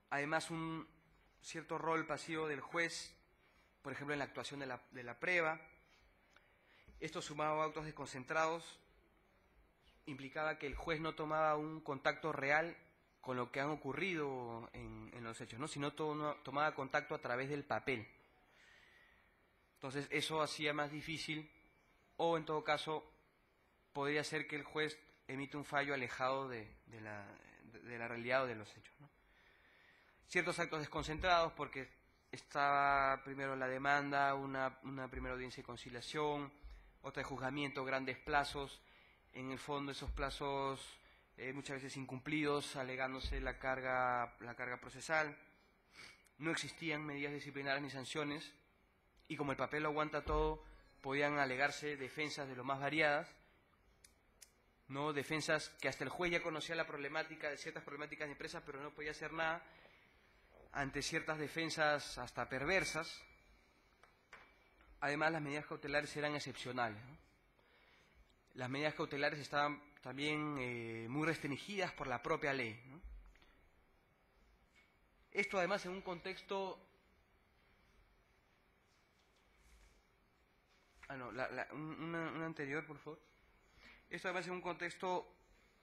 Además un cierto rol pasivo del juez, por ejemplo en la actuación de la prueba. Esto sumado a autos desconcentrados implicaba que el juez no tomaba un contacto real con lo que han ocurrido en los hechos, ¿no? Sino tomaba contacto a través del papel. Entonces eso hacía más difícil, o en todo caso podría ser que el juez emite un fallo alejado de la realidad o de los hechos, ¿no? Ciertos actos desconcentrados porque estaba primero la demanda, una primera audiencia de conciliación, otra de juzgamiento, grandes plazos, en el fondo esos plazos muchas veces incumplidos, alegándose la carga procesal, no existían medidas disciplinarias ni sanciones, y como el papel lo aguanta todo, podían alegarse defensas de lo más variadas, ¿no? Defensas que hasta el juez ya conocía la problemática de ciertas problemáticas de empresas, pero no podía hacer nada ante ciertas defensas hasta perversas. Además, las medidas cautelares eran excepcionales, ¿no? Las medidas cautelares estaban también muy restringidas por la propia ley, ¿no? Esto además en un contexto... una anterior, por favor. Esto además en un contexto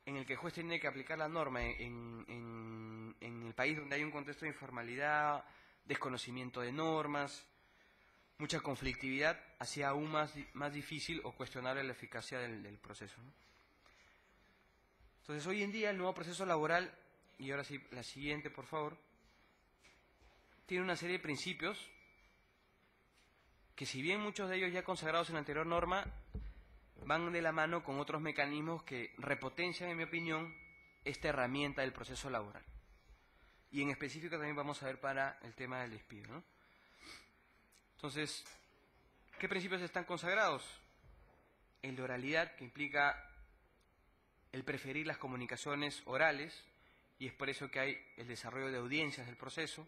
en el que el juez tiene que aplicar la norma en el país donde hay un contexto de informalidad, desconocimiento de normas, mucha conflictividad, hacía aún más difícil o cuestionable la eficacia del proceso, ¿no? Entonces, hoy en día el nuevo proceso laboral, y ahora sí, la siguiente, por favor, tiene una serie de principios que, si bien muchos de ellos ya consagrados en la anterior norma, van de la mano con otros mecanismos que repotencian, en mi opinión, esta herramienta del proceso laboral. Y en específico también vamos a ver para el tema del despido, ¿no? Entonces, ¿Qué principios están consagrados? El de oralidad, que implica el preferir las comunicaciones orales, y es por eso que hay el desarrollo de audiencias del proceso.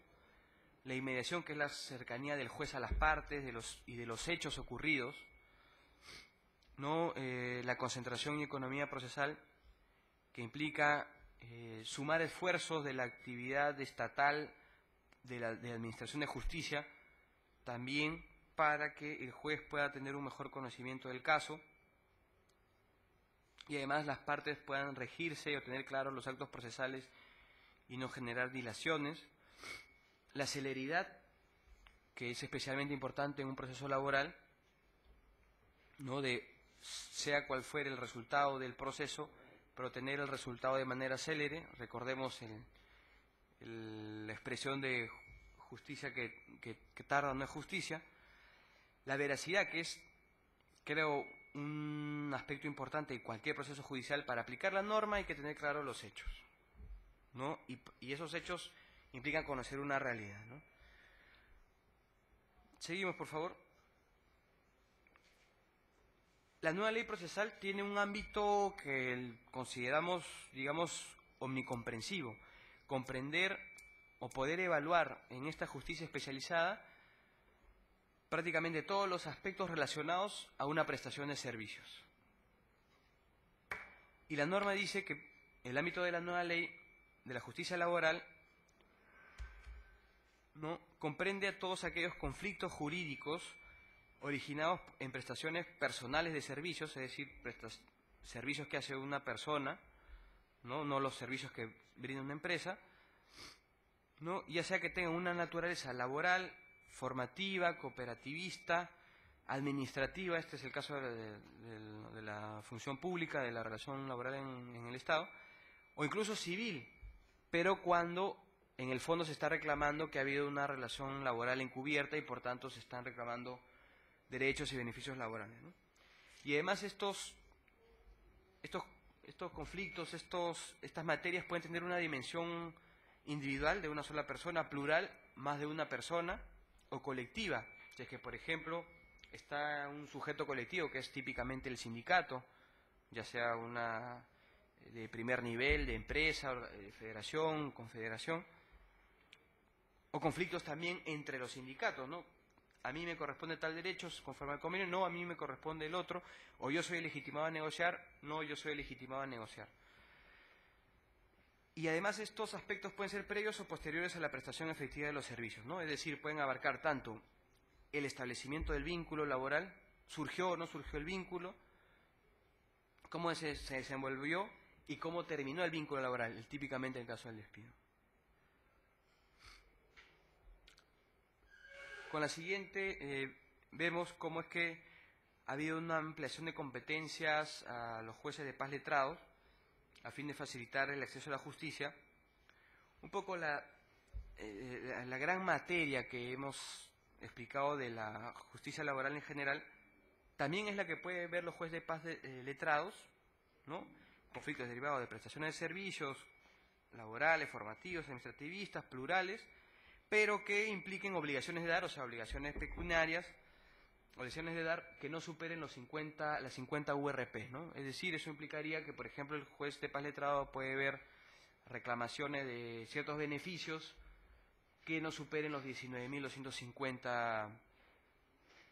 La inmediación, que es la cercanía del juez a las partes y de los hechos ocurridos. ¿No? La concentración y economía procesal, que implica sumar esfuerzos de la actividad estatal de la Administración de Justicia, también para que el juez pueda tener un mejor conocimiento del caso y además las partes puedan regirse o tener claros los actos procesales y no generar dilaciones. La celeridad, que es especialmente importante en un proceso laboral, ¿no? De sea cual fuere el resultado del proceso, pero tener el resultado de manera célere. Recordemos la expresión de justicia que tarda no es justicia. La veracidad, que es, creo, un aspecto importante en cualquier proceso judicial. Para aplicar la norma hay que tener claros los hechos, ¿no? Y esos hechos implican conocer una realidad, ¿no? Seguimos, por favor. La nueva ley procesal tiene un ámbito que consideramos, digamos, omnicomprensivo. Comprender o poder evaluar en esta justicia especializada prácticamente todos los aspectos relacionados a una prestación de servicios. Y la norma dice que el ámbito de la nueva ley de la justicia laboral, ¿no?, comprende a todos aquellos conflictos jurídicos originados en prestaciones personales de servicios, es decir, servicios que hace una persona, no los servicios que brinda una empresa, ¿no?, ya sea que tengan una naturaleza laboral, formativa, cooperativista, administrativa, este es el caso de la función pública, de la relación laboral en el Estado, o incluso civil, pero cuando en el fondo se está reclamando que ha habido una relación laboral encubierta y por tanto se están reclamando derechos y beneficios laborales, ¿no? Y además estos conflictos, estas materias pueden tener una dimensión individual de una sola persona, plural, más de una persona, o colectiva, si es que, por ejemplo, está un sujeto colectivo que es típicamente el sindicato, ya sea una de primer nivel, de empresa, de federación, confederación, o conflictos también entre los sindicatos, ¿no? A mí me corresponde tal derecho conforme al convenio, no, a mí me corresponde el otro, o yo soy el legitimado a negociar, no, yo soy el legitimado a negociar. Y además estos aspectos pueden ser previos o posteriores a la prestación efectiva de los servicios, ¿no? Es decir, pueden abarcar tanto el establecimiento del vínculo laboral, surgió o no surgió el vínculo, cómo se desenvolvió y cómo terminó el vínculo laboral, típicamente en el caso del despido. Con la siguiente vemos cómo es que ha habido una ampliación de competencias a los jueces de paz letrados a fin de facilitar el acceso a la justicia. Un poco la gran materia que hemos explicado de la justicia laboral en general también es la que puede ver los jueces de paz letrados, ¿no? Conflictos derivados de prestaciones de servicios laborales, formativos, administrativistas, plurales, pero que impliquen obligaciones de dar, o sea, obligaciones pecuniarias, obligaciones de dar que no superen las 50 URP, ¿no? Es decir, eso implicaría que, por ejemplo, el juez de paz letrado puede ver reclamaciones de ciertos beneficios que no superen los 19.250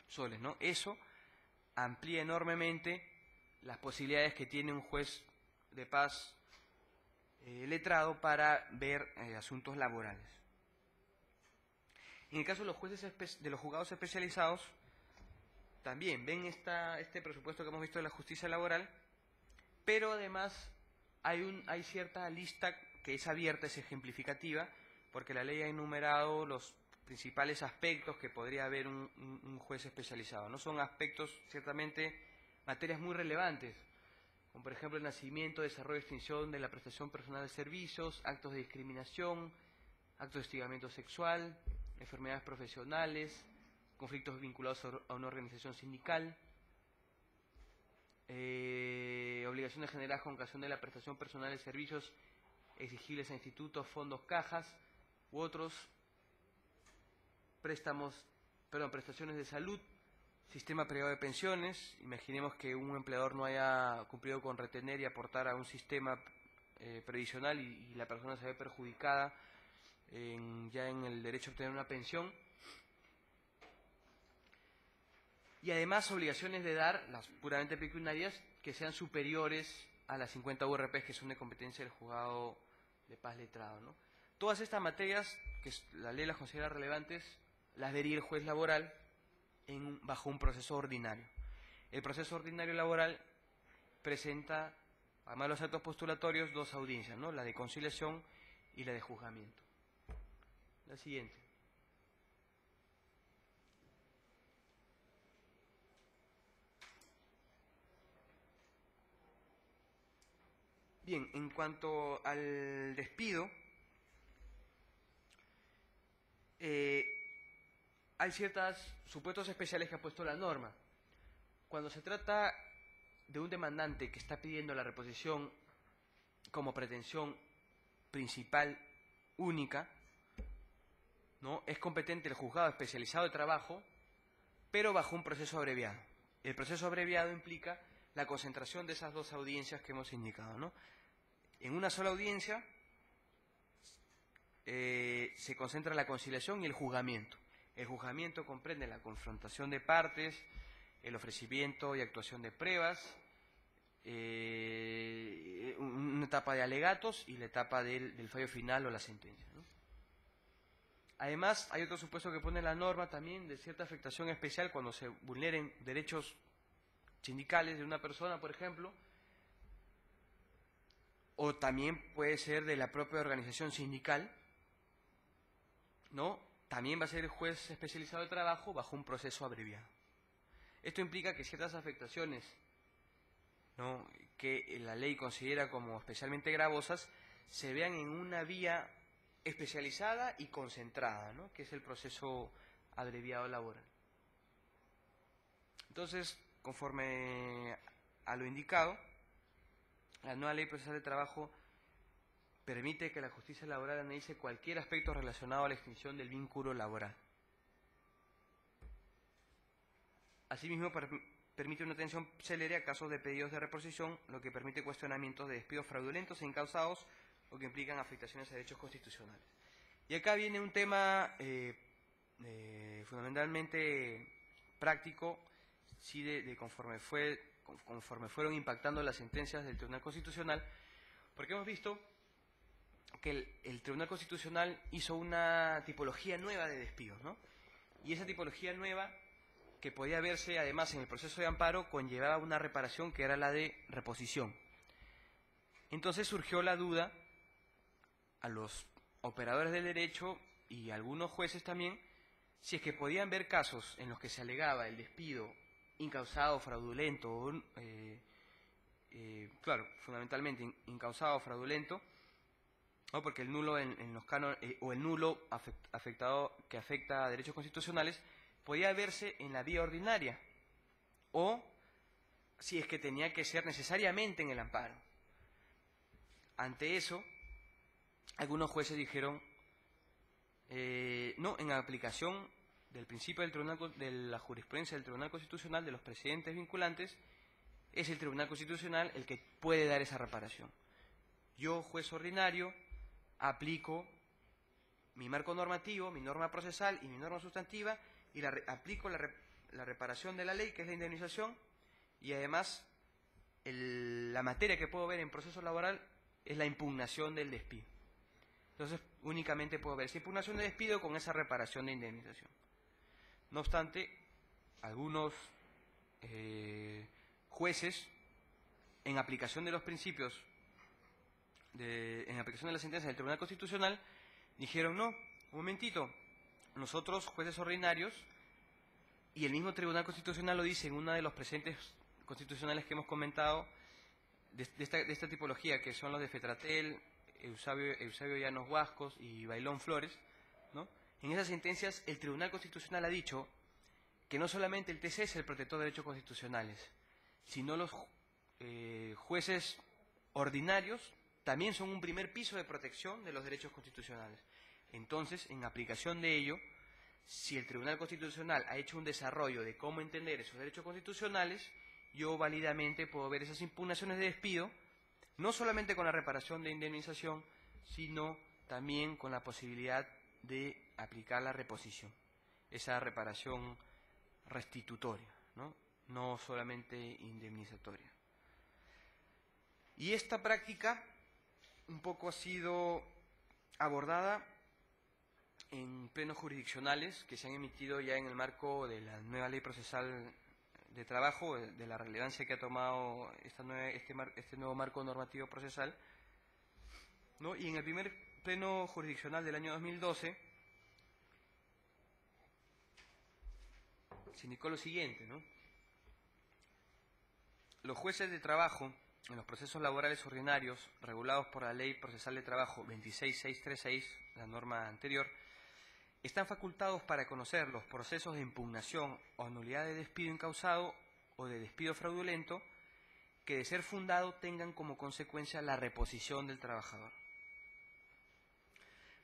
soles, ¿no? Eso amplía enormemente las posibilidades que tiene un juez de paz letrado para ver asuntos laborales. En el caso de los jueces de los juzgados especializados, también ven este presupuesto que hemos visto de la justicia laboral, pero además hay cierta lista que es abierta, es ejemplificativa, porque la ley ha enumerado los principales aspectos que podría haber un juez especializado. No son aspectos, ciertamente, materias muy relevantes, como por ejemplo el nacimiento, desarrollo y extinción de la prestación personal de servicios, actos de discriminación, actos de hostigamiento sexual, enfermedades profesionales, conflictos vinculados a una organización sindical, obligaciones generadas con ocasión de la prestación personal de servicios exigibles a institutos, fondos, cajas u otros prestaciones de salud, sistema privado de pensiones. Imaginemos que un empleador no haya cumplido con retener y aportar a un sistema previsional y la persona se ve perjudicada ya en el derecho a obtener una pensión. Y además obligaciones de dar, las puramente pecuniarias, que sean superiores a las 50 URPs que son de competencia del juzgado de paz letrado, ¿no? Todas estas materias, que la ley las considera relevantes, las vería el juez laboral bajo un proceso ordinario. El proceso ordinario laboral presenta, además de los actos postulatorios, dos audiencias, ¿no? La de conciliación y la de juzgamiento. La siguiente. Bien, en cuanto al despido, hay ciertos supuestos especiales que ha puesto la norma. Cuando se trata de un demandante que está pidiendo la reposición como pretensión principal única, ¿no?, es competente el juzgado especializado de trabajo, pero bajo un proceso abreviado. El proceso abreviado implica la concentración de esas dos audiencias que hemos indicado, ¿no? En una sola audiencia se concentra la conciliación y el juzgamiento. El juzgamiento comprende la confrontación de partes, el ofrecimiento y actuación de pruebas, una etapa de alegatos y la etapa del fallo final o la sentencia, ¿no? Además, hay otro supuesto que pone la norma también de cierta afectación especial cuando se vulneren derechos sindicales de una persona, por ejemplo, o también puede ser de la propia organización sindical, ¿no? También va a ser el juez especializado de trabajo bajo un proceso abreviado. Esto implica que ciertas afectaciones, ¿no?, que la ley considera como especialmente gravosas se vean en una vía especializada y concentrada, ¿no?, que es el proceso abreviado laboral. Entonces, conforme a lo indicado, la nueva Ley Procesal de Trabajo permite que la justicia laboral analice cualquier aspecto relacionado a la extinción del vínculo laboral. Asimismo, permite una atención célere a casos de pedidos de reposición, lo que permite cuestionamientos de despidos fraudulentos e incausados, o que implican afectaciones a derechos constitucionales. Y acá viene un tema fundamentalmente práctico, sí, de conforme fueron impactando las sentencias del Tribunal Constitucional, porque hemos visto que el Tribunal Constitucional hizo una tipología nueva de despidos, ¿no? Y esa tipología nueva, que podía verse además en el proceso de amparo, conllevaba una reparación que era la de reposición. Entonces surgió la duda a los operadores del derecho y a algunos jueces también, si es que podían ver casos en los que se alegaba el despido incausado, fraudulento, claro, fundamentalmente incausado, fraudulento, ¿no?, porque el nulo en los cánones, o el nulo afectado que afecta a derechos constitucionales, podía verse en la vía ordinaria, o si es que tenía que ser necesariamente en el amparo. Ante eso, algunos jueces dijeron, no, en aplicación del principio de la jurisprudencia del Tribunal Constitucional, de los precedentes vinculantes, es el Tribunal Constitucional el que puede dar esa reparación. Yo, juez ordinario, aplico mi marco normativo, mi norma procesal y mi norma sustantiva, y aplico la reparación de la ley, que es la indemnización, y además la materia que puedo ver en proceso laboral es la impugnación del despido. Entonces, únicamente puedo ver esa impugnación de despido con esa reparación de indemnización. No obstante, algunos jueces, en aplicación de los principios, en aplicación de la sentencia del Tribunal Constitucional, dijeron, no, un momentito, nosotros, jueces ordinarios, y el mismo Tribunal Constitucional lo dice en uno de los precedentes constitucionales que hemos comentado, de esta tipología, que son los de Fetratel, Eusebio Llanos Huascos y Bailón Flores, ¿no? En esas sentencias el Tribunal Constitucional ha dicho que no solamente el TC es el protector de derechos constitucionales, sino los jueces ordinarios también son un primer piso de protección de los derechos constitucionales. Entonces, en aplicación de ello, si el Tribunal Constitucional ha hecho un desarrollo de cómo entender esos derechos constitucionales, yo válidamente puedo ver esas impugnaciones de despido, no solamente con la reparación de indemnización, sino también con la posibilidad de aplicar la reposición, esa reparación restitutoria, no solamente indemnizatoria. Y esta práctica un poco ha sido abordada en plenos jurisdiccionales que se han emitido ya en el marco de la nueva ley procesal de trabajo, de la relevancia que ha tomado este nuevo marco normativo procesal, ¿no? Y en el primer pleno jurisdiccional del año 2012 se indicó lo siguiente, ¿no? Los jueces de trabajo en los procesos laborales ordinarios regulados por la Ley Procesal de Trabajo 26636, la norma anterior, están facultados para conocer los procesos de impugnación o nulidad de despido incausado o de despido fraudulento que, de ser fundado, tengan como consecuencia la reposición del trabajador.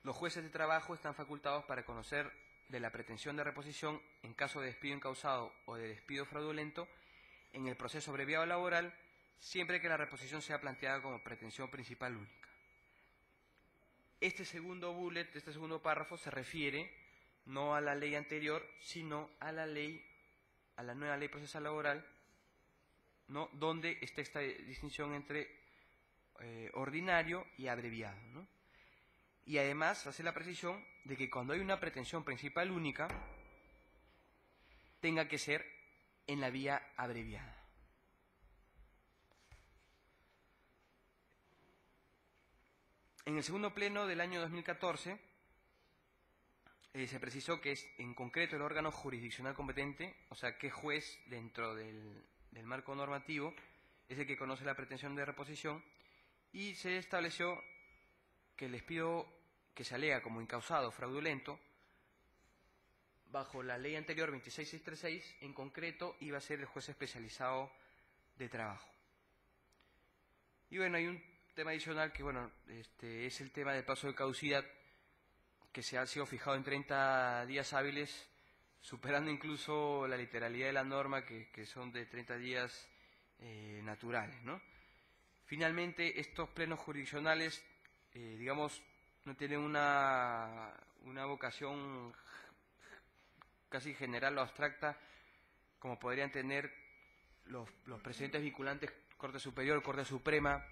Los jueces de trabajo están facultados para conocer de la pretensión de reposición en caso de despido incausado o de despido fraudulento en el proceso abreviado laboral, siempre que la reposición sea planteada como pretensión principal única. Este segundo bullet, este segundo párrafo, se refiere no a la ley anterior, sino a la nueva ley procesal laboral, ¿no? Donde está esta distinción entre ordinario y abreviado, ¿no? Y además hace la precisión de que cuando hay una pretensión principal única, tenga que ser en la vía abreviada. En el segundo pleno del año 2014 se precisó que es en concreto el órgano jurisdiccional competente, o sea, qué juez dentro del marco normativo es el que conoce la pretensión de reposición, y se estableció que el despido que se alega como incausado fraudulento bajo la ley anterior 26636, en concreto iba a ser el juez especializado de trabajo. Y bueno, hay un tema adicional que es el tema del plazo de caducidad, que se ha sido fijado en 30 días hábiles, superando incluso la literalidad de la norma, que son de 30 días naturales, ¿no? Finalmente, estos plenos jurisdiccionales, no tienen una vocación casi general o abstracta, como podrían tener los precedentes vinculantes Corte Superior, Corte Suprema,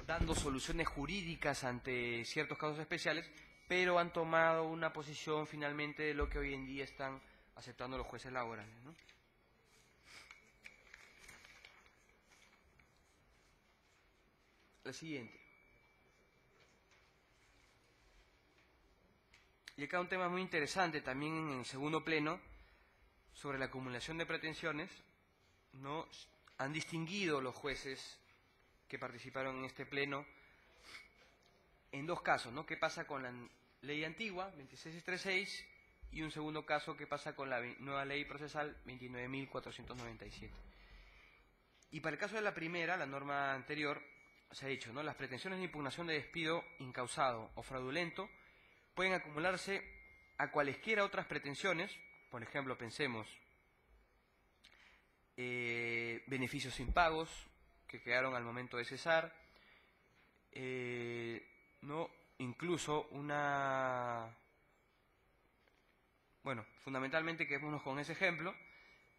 dando soluciones jurídicas ante ciertos casos especiales, pero han tomado una posición finalmente de lo que hoy en día están aceptando los jueces laborales, ¿no? La siguiente. Y acá un tema muy interesante también en el segundo pleno, sobre la acumulación de pretensiones, ¿no? Han distinguido los jueces que participaron en este pleno en dos casos, ¿no? ¿Qué pasa con la ley antigua, 26636, y un segundo caso, ¿qué pasa con la nueva ley procesal, 29.497? Y para el caso de la primera, la norma anterior, se ha dicho, ¿no? Las pretensiones de impugnación de despido incausado o fraudulento pueden acumularse a cualesquiera otras pretensiones, por ejemplo, pensemos, beneficios impagos que quedaron al momento de cesar, ¿no? Incluso fundamentalmente quedémonos con ese ejemplo,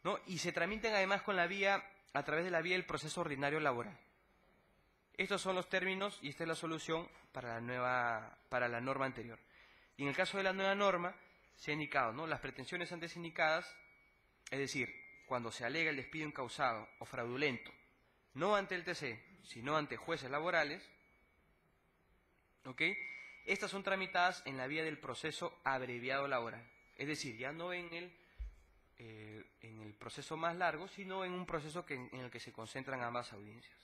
¿no? Y se tramiten además a través de la vía del proceso ordinario laboral. Estos son los términos y esta es la solución para la norma anterior. Y en el caso de la nueva norma, se ha indicado, ¿no? Las pretensiones antes indicadas, es decir, cuando se alega el despido incausado o fraudulento, no ante el TC, sino ante jueces laborales, ¿ok? Estas son tramitadas en la vía del proceso abreviado laboral. Es decir, ya no en el proceso más largo, sino en un proceso en el que se concentran ambas audiencias.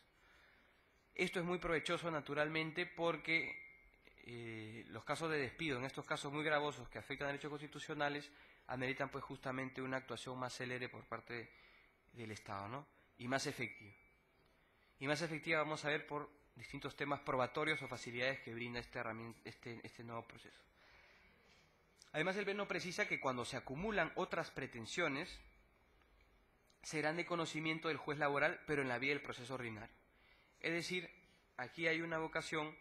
Esto es muy provechoso, naturalmente, porque los casos de despido, en estos casos muy gravosos que afectan a derechos constitucionales, ameritan pues justamente una actuación más célere por parte del Estado, ¿no? Y más efectiva. Y más efectiva vamos a ver por distintos temas probatorios o facilidades que brinda este nuevo proceso. Además, el pleno precisa que cuando se acumulan otras pretensiones, serán de conocimiento del juez laboral, pero en la vía del proceso ordinario. Es decir, aquí hay una vocación,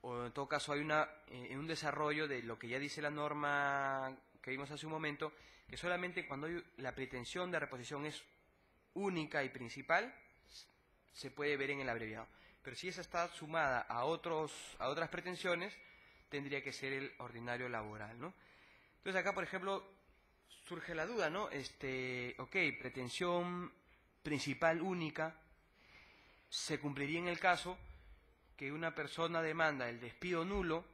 o en todo caso hay un desarrollo de lo que ya dice la norma que vimos hace un momento, que solamente cuando la pretensión de reposición es única y principal, se puede ver en el abreviado. Pero si esa está sumada a otras pretensiones, tendría que ser el ordinario laboral, ¿no? Entonces acá, por ejemplo, surge la duda, ¿no? Ok, pretensión principal única se cumpliría en el caso que una persona demanda el despido nulo,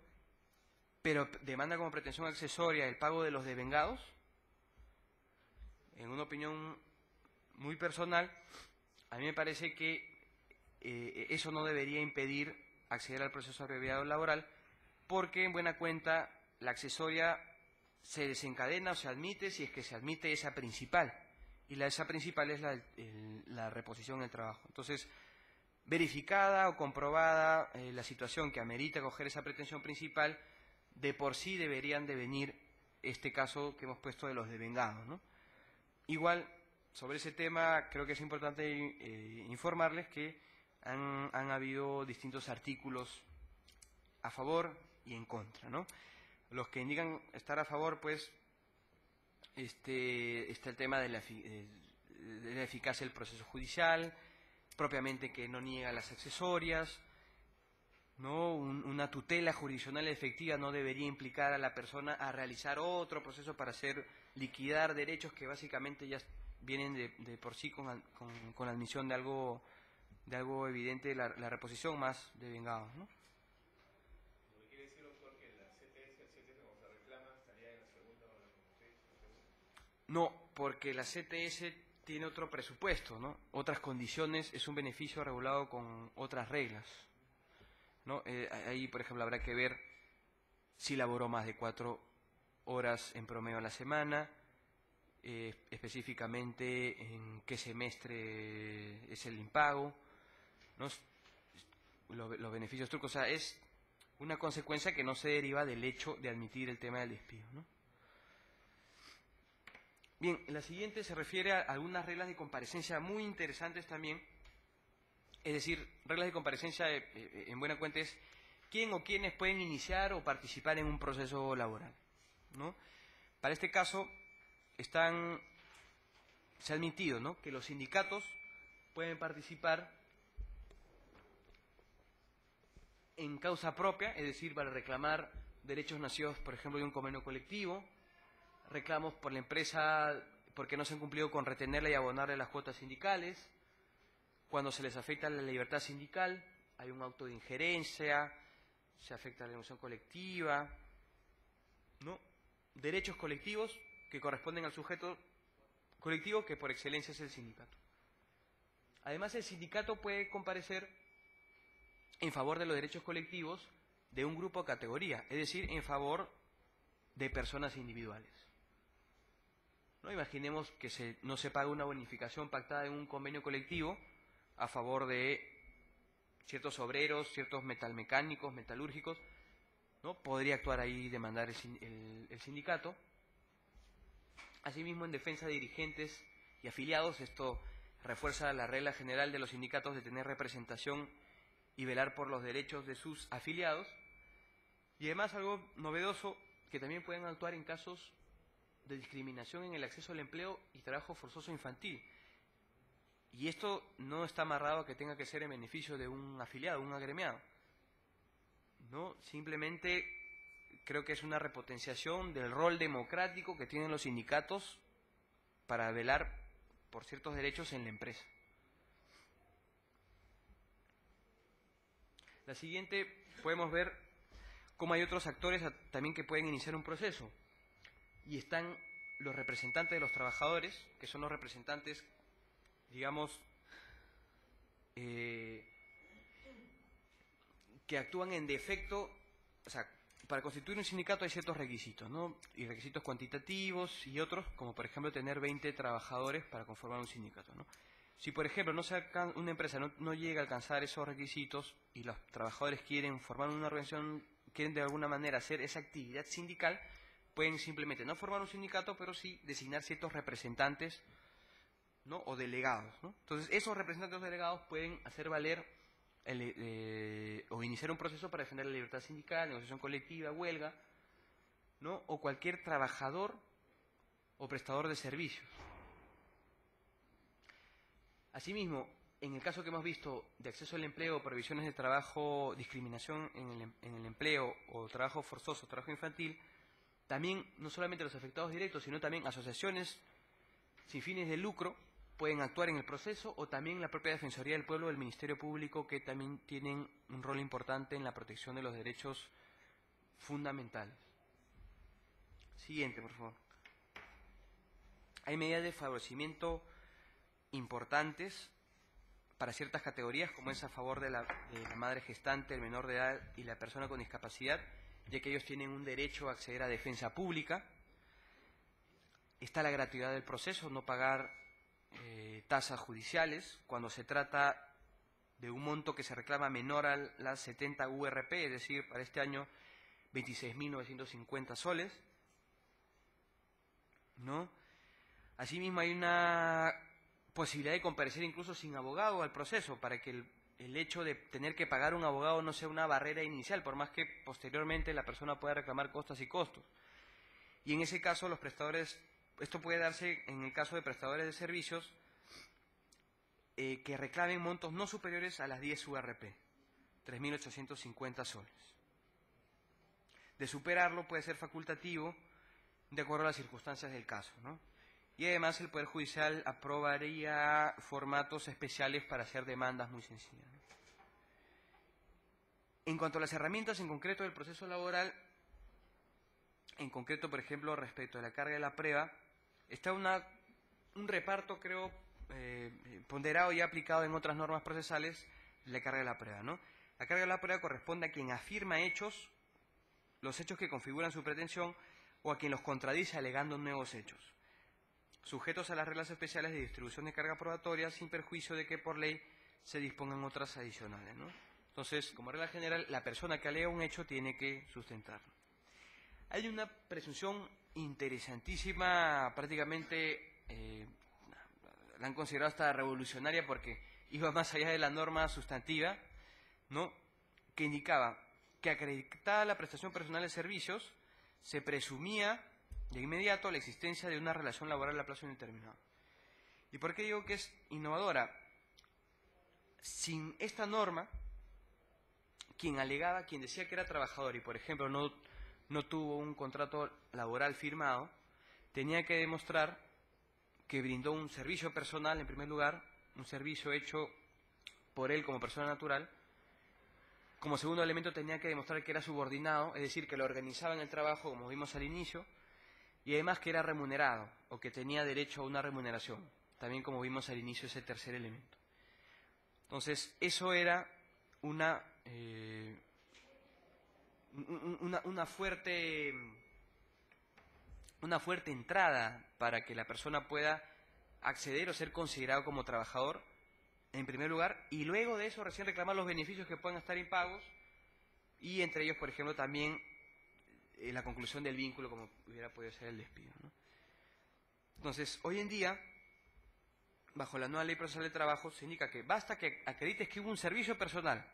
pero demanda como pretensión accesoria el pago de los devengados. En una opinión muy personal, a mí me parece que eso no debería impedir acceder al proceso abreviado laboral, porque en buena cuenta la accesoria se desencadena o se admite si es que se admite esa principal, y esa principal es la reposición del trabajo. Entonces, verificada o comprobada la situación que amerita coger esa pretensión principal, de por sí deberían de venir este caso que hemos puesto de los devengados, ¿no? Igual, sobre ese tema, creo que es importante informarles que han habido distintos artículos a favor y en contra, ¿no? Los que indican estar a favor, pues, está el tema de la eficacia del proceso judicial, propiamente que no niega las accesorias, ¿no? Una tutela jurisdiccional efectiva no debería implicar a la persona a realizar otro proceso para hacer liquidar derechos que básicamente ya vienen de por sí con la admisión de algo evidente, la reposición más de vengados, ¿no? ¿Quiere decir, doctor, que la CTS como se reclama estaría en la segunda o la como usted dice? No, porque la CTS tiene otro presupuesto, ¿no? Otras condiciones, es un beneficio regulado con otras reglas, ¿no? Ahí, por ejemplo, habrá que ver si laboró más de 4 horas en promedio a la semana, específicamente en qué semestre es el impago, ¿no? Los beneficios trucos, o sea, es una consecuencia que no se deriva del hecho de admitir el tema del despido, ¿no? Bien, la siguiente se refiere a algunas reglas de comparecencia muy interesantes también. Es decir, reglas de comparecencia, en buena cuenta, es quién o quiénes pueden iniciar o participar en un proceso laboral, ¿no? Para este caso, se ha admitido, ¿no?, que los sindicatos pueden participar en causa propia, es decir, para reclamar derechos nacidos, por ejemplo, de un convenio colectivo, reclamos por la empresa porque no se han cumplido con retenerla y abonarle las cuotas sindicales, cuando se les afecta la libertad sindical, hay un auto de injerencia, se afecta la negociación colectiva, ¿no? Derechos colectivos que corresponden al sujeto colectivo, que por excelencia es el sindicato. Además, el sindicato puede comparecer en favor de los derechos colectivos de un grupo o categoría, es decir, en favor de personas individuales, ¿no? Imaginemos que no se paga una bonificación pactada en un convenio colectivo a favor de ciertos obreros, ciertos metalmecánicos, metalúrgicos, ¿no? Podría actuar ahí y demandar el sindicato. Asimismo, en defensa de dirigentes y afiliados, esto refuerza la regla general de los sindicatos de tener representación y velar por los derechos de sus afiliados. Y además, algo novedoso, que también pueden actuar en casos de discriminación en el acceso al empleo y trabajo forzoso infantil. Y esto no está amarrado a que tenga que ser en beneficio de un afiliado, un agremiado, ¿no? Simplemente creo que es una repotenciación del rol democrático que tienen los sindicatos para velar por ciertos derechos en la empresa. La siguiente, podemos ver cómo hay otros actores también que pueden iniciar un proceso. Y están los representantes de los trabajadores, que son los representantes, digamos, que actúan en defecto. O sea, para constituir un sindicato hay ciertos requisitos, ¿no? Y requisitos cuantitativos y otros, como por ejemplo tener 20 trabajadores para conformar un sindicato, ¿no? Si, por ejemplo, una empresa no llega a alcanzar esos requisitos y los trabajadores quieren formar una organización quieren de alguna manera hacer esa actividad sindical, pueden simplemente no formar un sindicato, pero sí designar ciertos representantes, ¿no? O delegados, ¿no? Entonces, esos representantes o delegados pueden hacer valer o iniciar un proceso para defender la libertad sindical, negociación colectiva, huelga, ¿no? O cualquier trabajador o prestador de servicios. Asimismo, en el caso que hemos visto de acceso al empleo, prohibiciones de trabajo, discriminación en el empleo o trabajo forzoso, trabajo infantil, también no solamente los afectados directos, sino también asociaciones sin fines de lucro pueden actuar en el proceso, o también la propia Defensoría del Pueblo o el Ministerio Público, que también tienen un rol importante en la protección de los derechos fundamentales. Siguiente, por favor. Hay medidas de favorecimiento importantes para ciertas categorías, como es a favor de la madre gestante, el menor de edad y la persona con discapacidad, ya que ellos tienen un derecho a acceder a defensa pública. Está la gratuidad del proceso, no pagar tasas judiciales cuando se trata de un monto que se reclama menor a las 70 URP, es decir, para este año 26.950 soles, ¿no? Asimismo, hay una posibilidad de comparecer incluso sin abogado al proceso, para que el hecho de tener que pagar un abogado no sea una barrera inicial, por más que posteriormente la persona pueda reclamar costas y costos. Y en ese caso, los prestadores, esto puede darse en el caso de prestadores de servicios que reclamen montos no superiores a las 10 URP, 3.850 soles. De superarlo puede ser facultativo de acuerdo a las circunstancias del caso, ¿no? Y además el Poder Judicial aprobaría formatos especiales para hacer demandas muy sencillas, ¿no? En cuanto a las herramientas en concreto del proceso laboral, en concreto, por ejemplo, respecto a la carga de la prueba, está un reparto, creo, ponderado y aplicado en otras normas procesales, la carga de la prueba, ¿no? La carga de la prueba corresponde a quien afirma hechos, los hechos que configuran su pretensión, o a quien los contradice alegando nuevos hechos, sujetos a las reglas especiales de distribución de carga probatoria, sin perjuicio de que por ley se dispongan otras adicionales, ¿no? Entonces, como regla general, la persona que alega un hecho tiene que sustentarlo. Hay una presunción interesantísima, prácticamente la han considerado hasta revolucionaria porque iba más allá de la norma sustantiva, ¿no? Que indicaba que acreditada la prestación personal de servicios, se presumía de inmediato la existencia de una relación laboral a plazo indeterminado. ¿Y por qué digo que es innovadora? Sin esta norma, quien decía que era trabajador y, por ejemplo, no tuvo un contrato laboral firmado, tenía que demostrar que brindó un servicio personal, en primer lugar, un servicio hecho por él como persona natural. Como segundo elemento, tenía que demostrar que era subordinado, es decir, que lo organizaba en el trabajo, como vimos al inicio, y además que era remunerado, o que tenía derecho a una remuneración, también como vimos al inicio ese tercer elemento. Entonces, eso era una fuerte entrada para que la persona pueda acceder o ser considerado como trabajador, en primer lugar, y luego de eso recién reclamar los beneficios que puedan estar impagos, y entre ellos, por ejemplo, también la conclusión del vínculo, como hubiera podido ser el despido, ¿no? Entonces, hoy en día, bajo la nueva Ley Procesal del Trabajo, se indica que basta que acredites que hubo un servicio personal.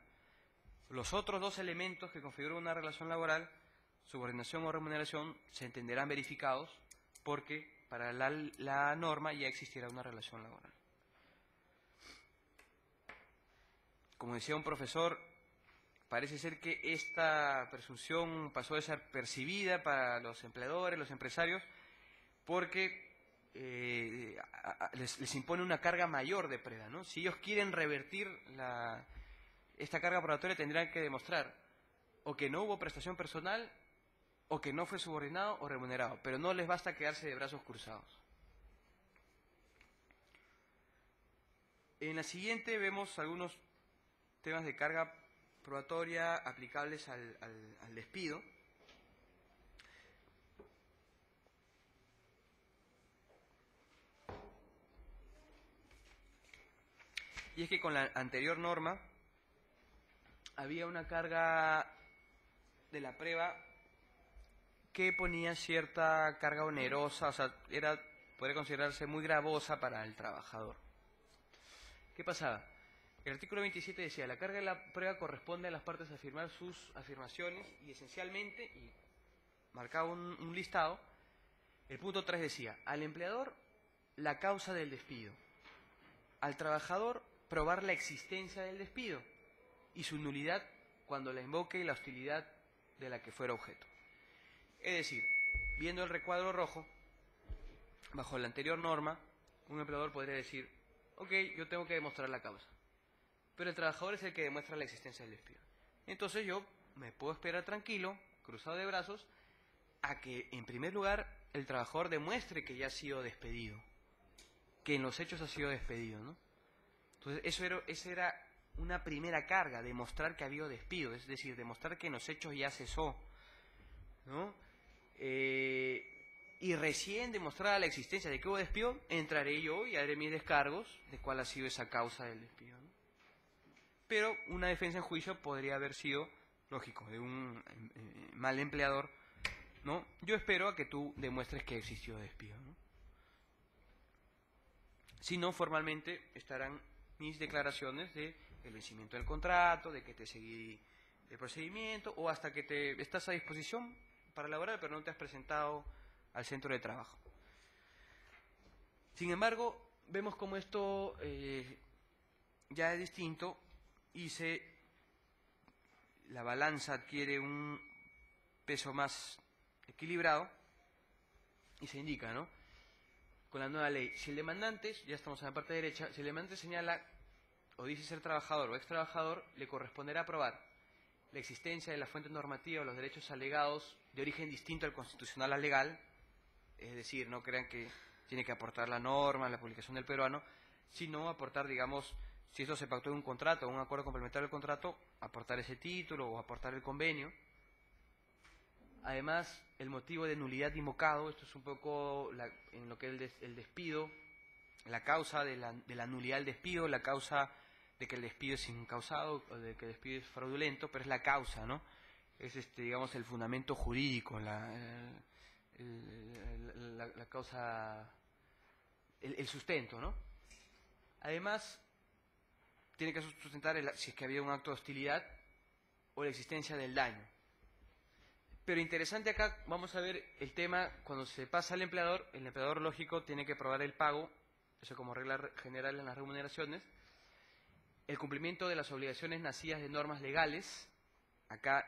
Los otros dos elementos que configuran una relación laboral, subordinación o remuneración, se entenderán verificados porque para la norma ya existirá una relación laboral. Como decía un profesor, parece ser que esta presunción pasó a ser percibida para los empleadores, los empresarios, porque les impone una carga mayor de prueba, ¿no? Si ellos quieren revertir esta carga probatoria, tendrán que demostrar o que no hubo prestación personal, o que no fue subordinado o remunerado, pero no les basta quedarse de brazos cruzados. En la siguiente vemos algunos temas de carga probatoria aplicables al despido. Y es que con la anterior norma había una carga de la prueba que ponía cierta carga onerosa, o sea, podría considerarse muy gravosa para el trabajador. ¿Qué pasaba? El artículo 27 decía, la carga de la prueba corresponde a las partes a afirmar sus afirmaciones y esencialmente, y marcaba un listado, el punto 3 decía, al empleador la causa del despido, al trabajador probar la existencia del despido y su nulidad cuando la invoque y la hostilidad de la que fuera objeto. Es decir, viendo el recuadro rojo, bajo la anterior norma, un empleador podría decir, ok, yo tengo que demostrar la causa, pero el trabajador es el que demuestra la existencia del despido. Entonces yo me puedo esperar tranquilo, cruzado de brazos, a que en primer lugar el trabajador demuestre que ya ha sido despedido, que en los hechos ha sido despedido, ¿no? Entonces esa era una primera carga, demostrar que ha habido despido, es decir, demostrar que en los hechos ya cesó, ¿no? Y recién demostrada la existencia de que hubo despido, entraré yo y haré mis descargos de cuál ha sido esa causa del despido, ¿no? Pero una defensa en juicio podría haber sido, lógico, de un mal empleador, ¿no? Yo espero a que tú demuestres que existió despido, ¿no? Si no, formalmente estarán mis declaraciones de el vencimiento del contrato, de que te seguí el procedimiento, o hasta que te estás a disposición para laborar, pero no te has presentado al centro de trabajo. Sin embargo, vemos como esto ya es distinto y la balanza adquiere un peso más equilibrado y se indica, ¿no? Con la nueva ley, si el demandante, ya estamos en la parte derecha, si el demandante señala o dice ser trabajador o ex trabajador, le corresponderá probar la existencia de la fuente normativa o los derechos alegados de origen distinto al constitucional al legal, es decir, no crean que tiene que aportar la norma, la publicación del peruano, sino aportar, digamos, si esto se pactó en un contrato o un acuerdo complementario del contrato, aportar ese título o aportar el convenio. Además, el motivo de nulidad invocado, esto es un poco en lo que es el despido, la causa de la nulidad del despido, la causa de que el despido es incausado o de que el despido es fraudulento, pero es la causa, ¿no? Es, digamos, el fundamento jurídico, la causa, el sustento, ¿no? Además, tiene que sustentar si es que había un acto de hostilidad o la existencia del daño. Pero interesante acá, vamos a ver el tema, cuando se pasa al empleador, el empleador lógico tiene que probar el pago, eso como regla general en las remuneraciones, el cumplimiento de las obligaciones nacidas de normas legales, acá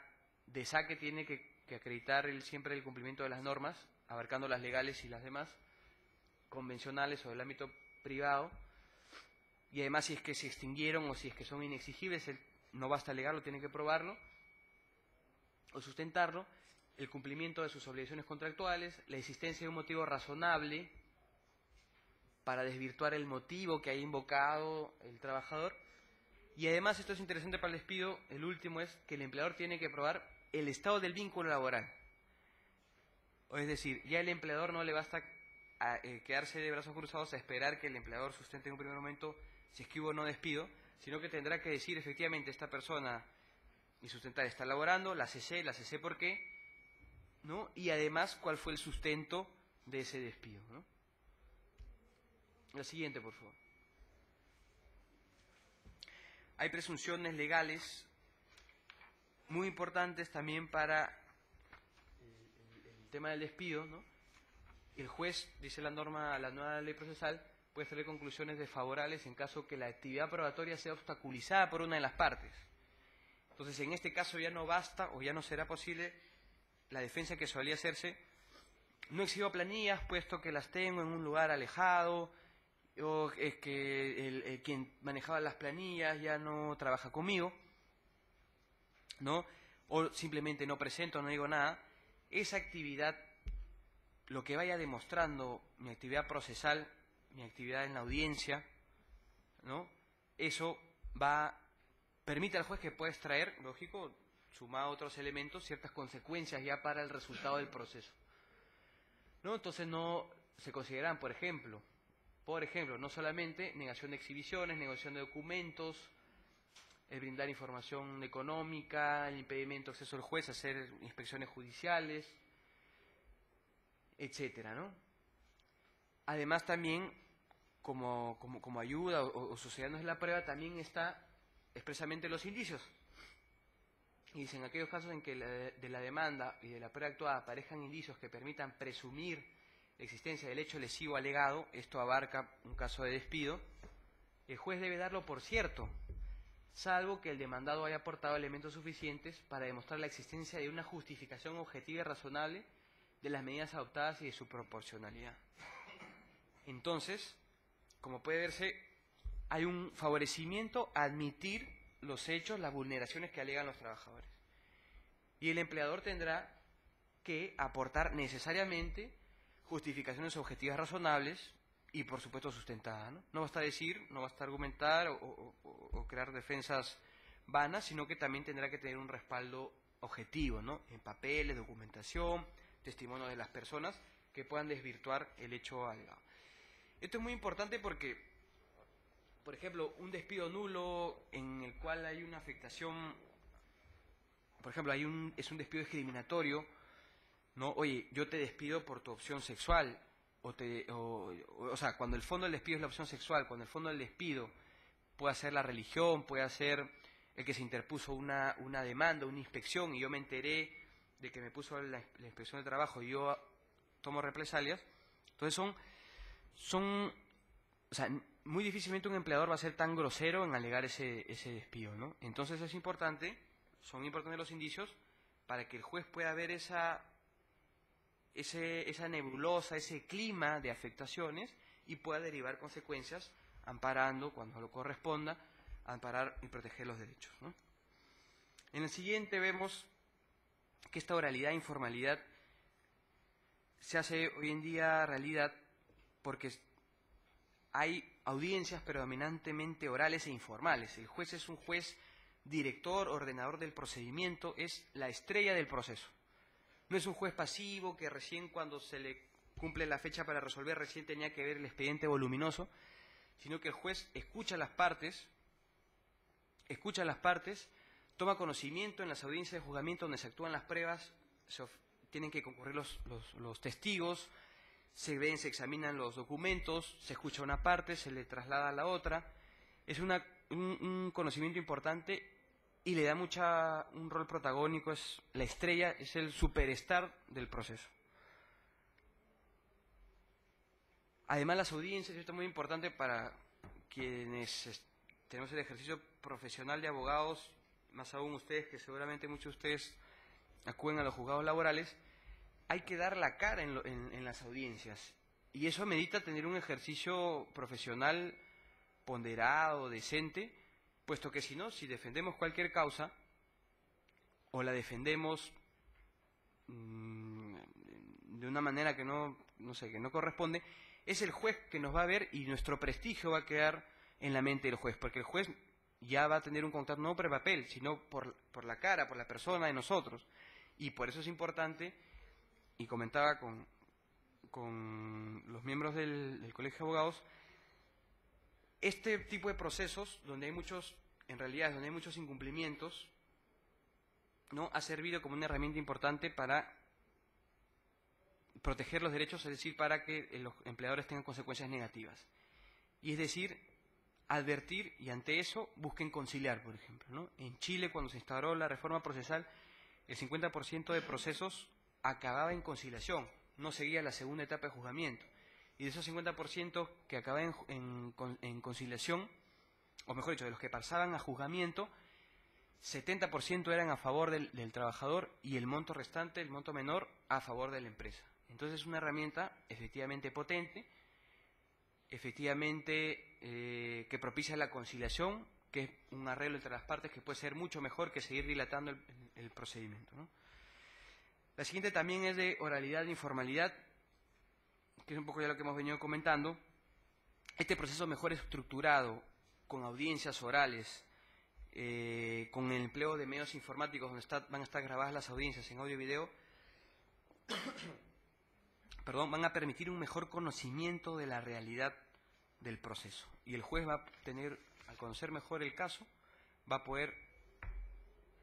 de saque tiene que acreditar siempre el cumplimiento de las normas, abarcando las legales y las demás, convencionales o del ámbito privado, y además si es que se extinguieron o si es que son inexigibles, no basta alegarlo, tiene que probarlo o sustentarlo, el cumplimiento de sus obligaciones contractuales, la existencia de un motivo razonable para desvirtuar el motivo que haya invocado el trabajador, y además, esto es interesante para el despido, el último es que el empleador tiene que probar el estado del vínculo laboral. O es decir, ya el empleador no le basta quedarse de brazos cruzados a esperar que el empleador sustente en un primer momento si es que hubo o no despido, sino que tendrá que decir efectivamente esta persona y sustentar está laborando, la cesé por qué, ¿no? Y además cuál fue el sustento de ese despido, ¿no? La siguiente, por favor. Hay presunciones legales muy importantes también para el tema del despido, ¿no? El juez, dice la norma, la nueva ley procesal, puede extraer conclusiones desfavorables en caso que la actividad probatoria sea obstaculizada por una de las partes. Entonces, en este caso ya no basta o ya no será posible la defensa que solía hacerse. No exhibo planillas, puesto que las tengo en un lugar alejado, o es que quien manejaba las planillas ya no trabaja conmigo, ¿no? O simplemente no presento, no digo nada. Esa actividad, lo que vaya demostrando mi actividad procesal, mi actividad en la audiencia, ¿no? Eso permite al juez que pueda extraer, lógico, sumado a otros elementos, ciertas consecuencias ya para el resultado del proceso, ¿no? Entonces no se consideran, por ejemplo, no solamente negación de exhibiciones, negación de documentos, el brindar información económica, el impedimento de acceso del juez a hacer inspecciones judiciales, etcétera, ¿no? Además también, como ayuda o sociedad de la prueba, también está expresamente los indicios. Y dice, en aquellos casos en que de la demanda y de la prueba actuada aparezcan indicios que permitan presumir la existencia del hecho lesivo alegado, esto abarca un caso de despido, el juez debe darlo por cierto, salvo que el demandado haya aportado elementos suficientes para demostrar la existencia de una justificación objetiva y razonable de las medidas adoptadas y de su proporcionalidad. Entonces, como puede verse, hay un favorecimiento a admitir los hechos, las vulneraciones que alegan los trabajadores. Y el empleador tendrá que aportar necesariamente justificaciones objetivas razonables y, por supuesto, sustentadas, ¿no? No basta decir, no basta argumentar o crear defensas vanas, sino que también tendrá que tener un respaldo objetivo, ¿no? En papeles, documentación, testimonios de las personas que puedan desvirtuar el hecho alegado. Esto es muy importante porque, por ejemplo, un despido nulo en el cual hay una afectación, por ejemplo, es un despido discriminatorio, ¿no? Oye, yo te despido por tu opción sexual, o sea, cuando el fondo del despido es la opción sexual, cuando el fondo del despido puede ser la religión, puede ser el que se interpuso una demanda, una inspección, y yo me enteré de que me puso la inspección de trabajo y yo tomo represalias, entonces o sea, muy difícilmente un empleador va a ser tan grosero en alegar ese despido, ¿no? Entonces son importantes los indicios para que el juez pueda ver esa nebulosa, ese clima de afectaciones y pueda derivar consecuencias, amparando, cuando lo corresponda, amparar y proteger los derechos, ¿no? En el siguiente vemos que esta oralidad e informalidad se hace hoy en día realidad porque hay audiencias predominantemente orales e informales. El juez es un juez director, ordenador del procedimiento, es la estrella del proceso. No es un juez pasivo que recién cuando se le cumple la fecha para resolver recién tenía que ver el expediente voluminoso, sino que el juez escucha las partes, toma conocimiento en las audiencias de juzgamiento donde se actúan las pruebas, tienen que concurrir los testigos, se examinan los documentos, se escucha una parte, se le traslada a la otra. Es un conocimiento importante y le da un rol protagónico, es la estrella, es el superstar del proceso. Además, las audiencias, esto es muy importante para quienes tenemos el ejercicio profesional de abogados, más aún ustedes, que seguramente muchos de ustedes acuden a los juzgados laborales, hay que dar la cara en las audiencias. Y eso amerita tener un ejercicio profesional ponderado, decente, puesto que si no, si defendemos cualquier causa, o la defendemos de una manera que no corresponde, es el juez que nos va a ver y nuestro prestigio va a quedar en la mente del juez, porque el juez ya va a tener un contacto no por el papel, sino por la cara, por la persona de nosotros. Y por eso es importante, y comentaba con los miembros del Colegio de Abogados, este tipo de procesos donde hay muchos incumplimientos, ¿no?, ha servido como una herramienta importante para proteger los derechos, es decir, para que los empleadores tengan consecuencias negativas. Y es decir, advertir y ante eso busquen conciliar, por ejemplo, ¿no? En Chile, cuando se instauró la reforma procesal, el 50% de procesos acababa en conciliación, no seguía la segunda etapa de juzgamiento. Y de esos 50% que acababan en conciliación, o mejor dicho, de los que pasaban a juzgamiento, 70% eran a favor del trabajador y el monto restante, el monto menor, a favor de la empresa. Entonces es una herramienta efectivamente potente, efectivamente que propicia la conciliación, que es un arreglo entre las partes que puede ser mucho mejor que seguir dilatando el procedimiento, ¿no? La siguiente también es de oralidad e informalidad, que es un poco ya lo que hemos venido comentando. Este proceso mejor estructurado, con audiencias orales, con el empleo de medios informáticos donde van a estar grabadas las audiencias en audio y video, van a permitir un mejor conocimiento de la realidad del proceso. Y el juez va a tener, al conocer mejor el caso, va a poder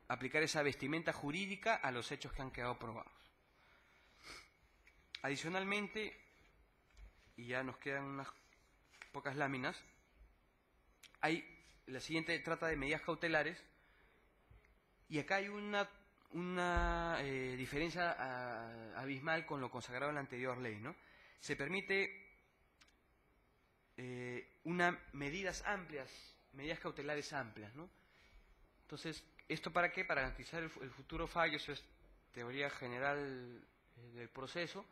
aplicar esa vestimenta jurídica a los hechos que han quedado probados. Adicionalmente, y ya nos quedan unas pocas láminas, la siguiente trata de medidas cautelares, y acá hay una diferencia abismal con lo consagrado en la anterior ley, ¿no? Se permite medidas cautelares amplias, ¿no? Entonces, ¿esto para qué? Para garantizar el futuro fallo, eso es teoría general del proceso,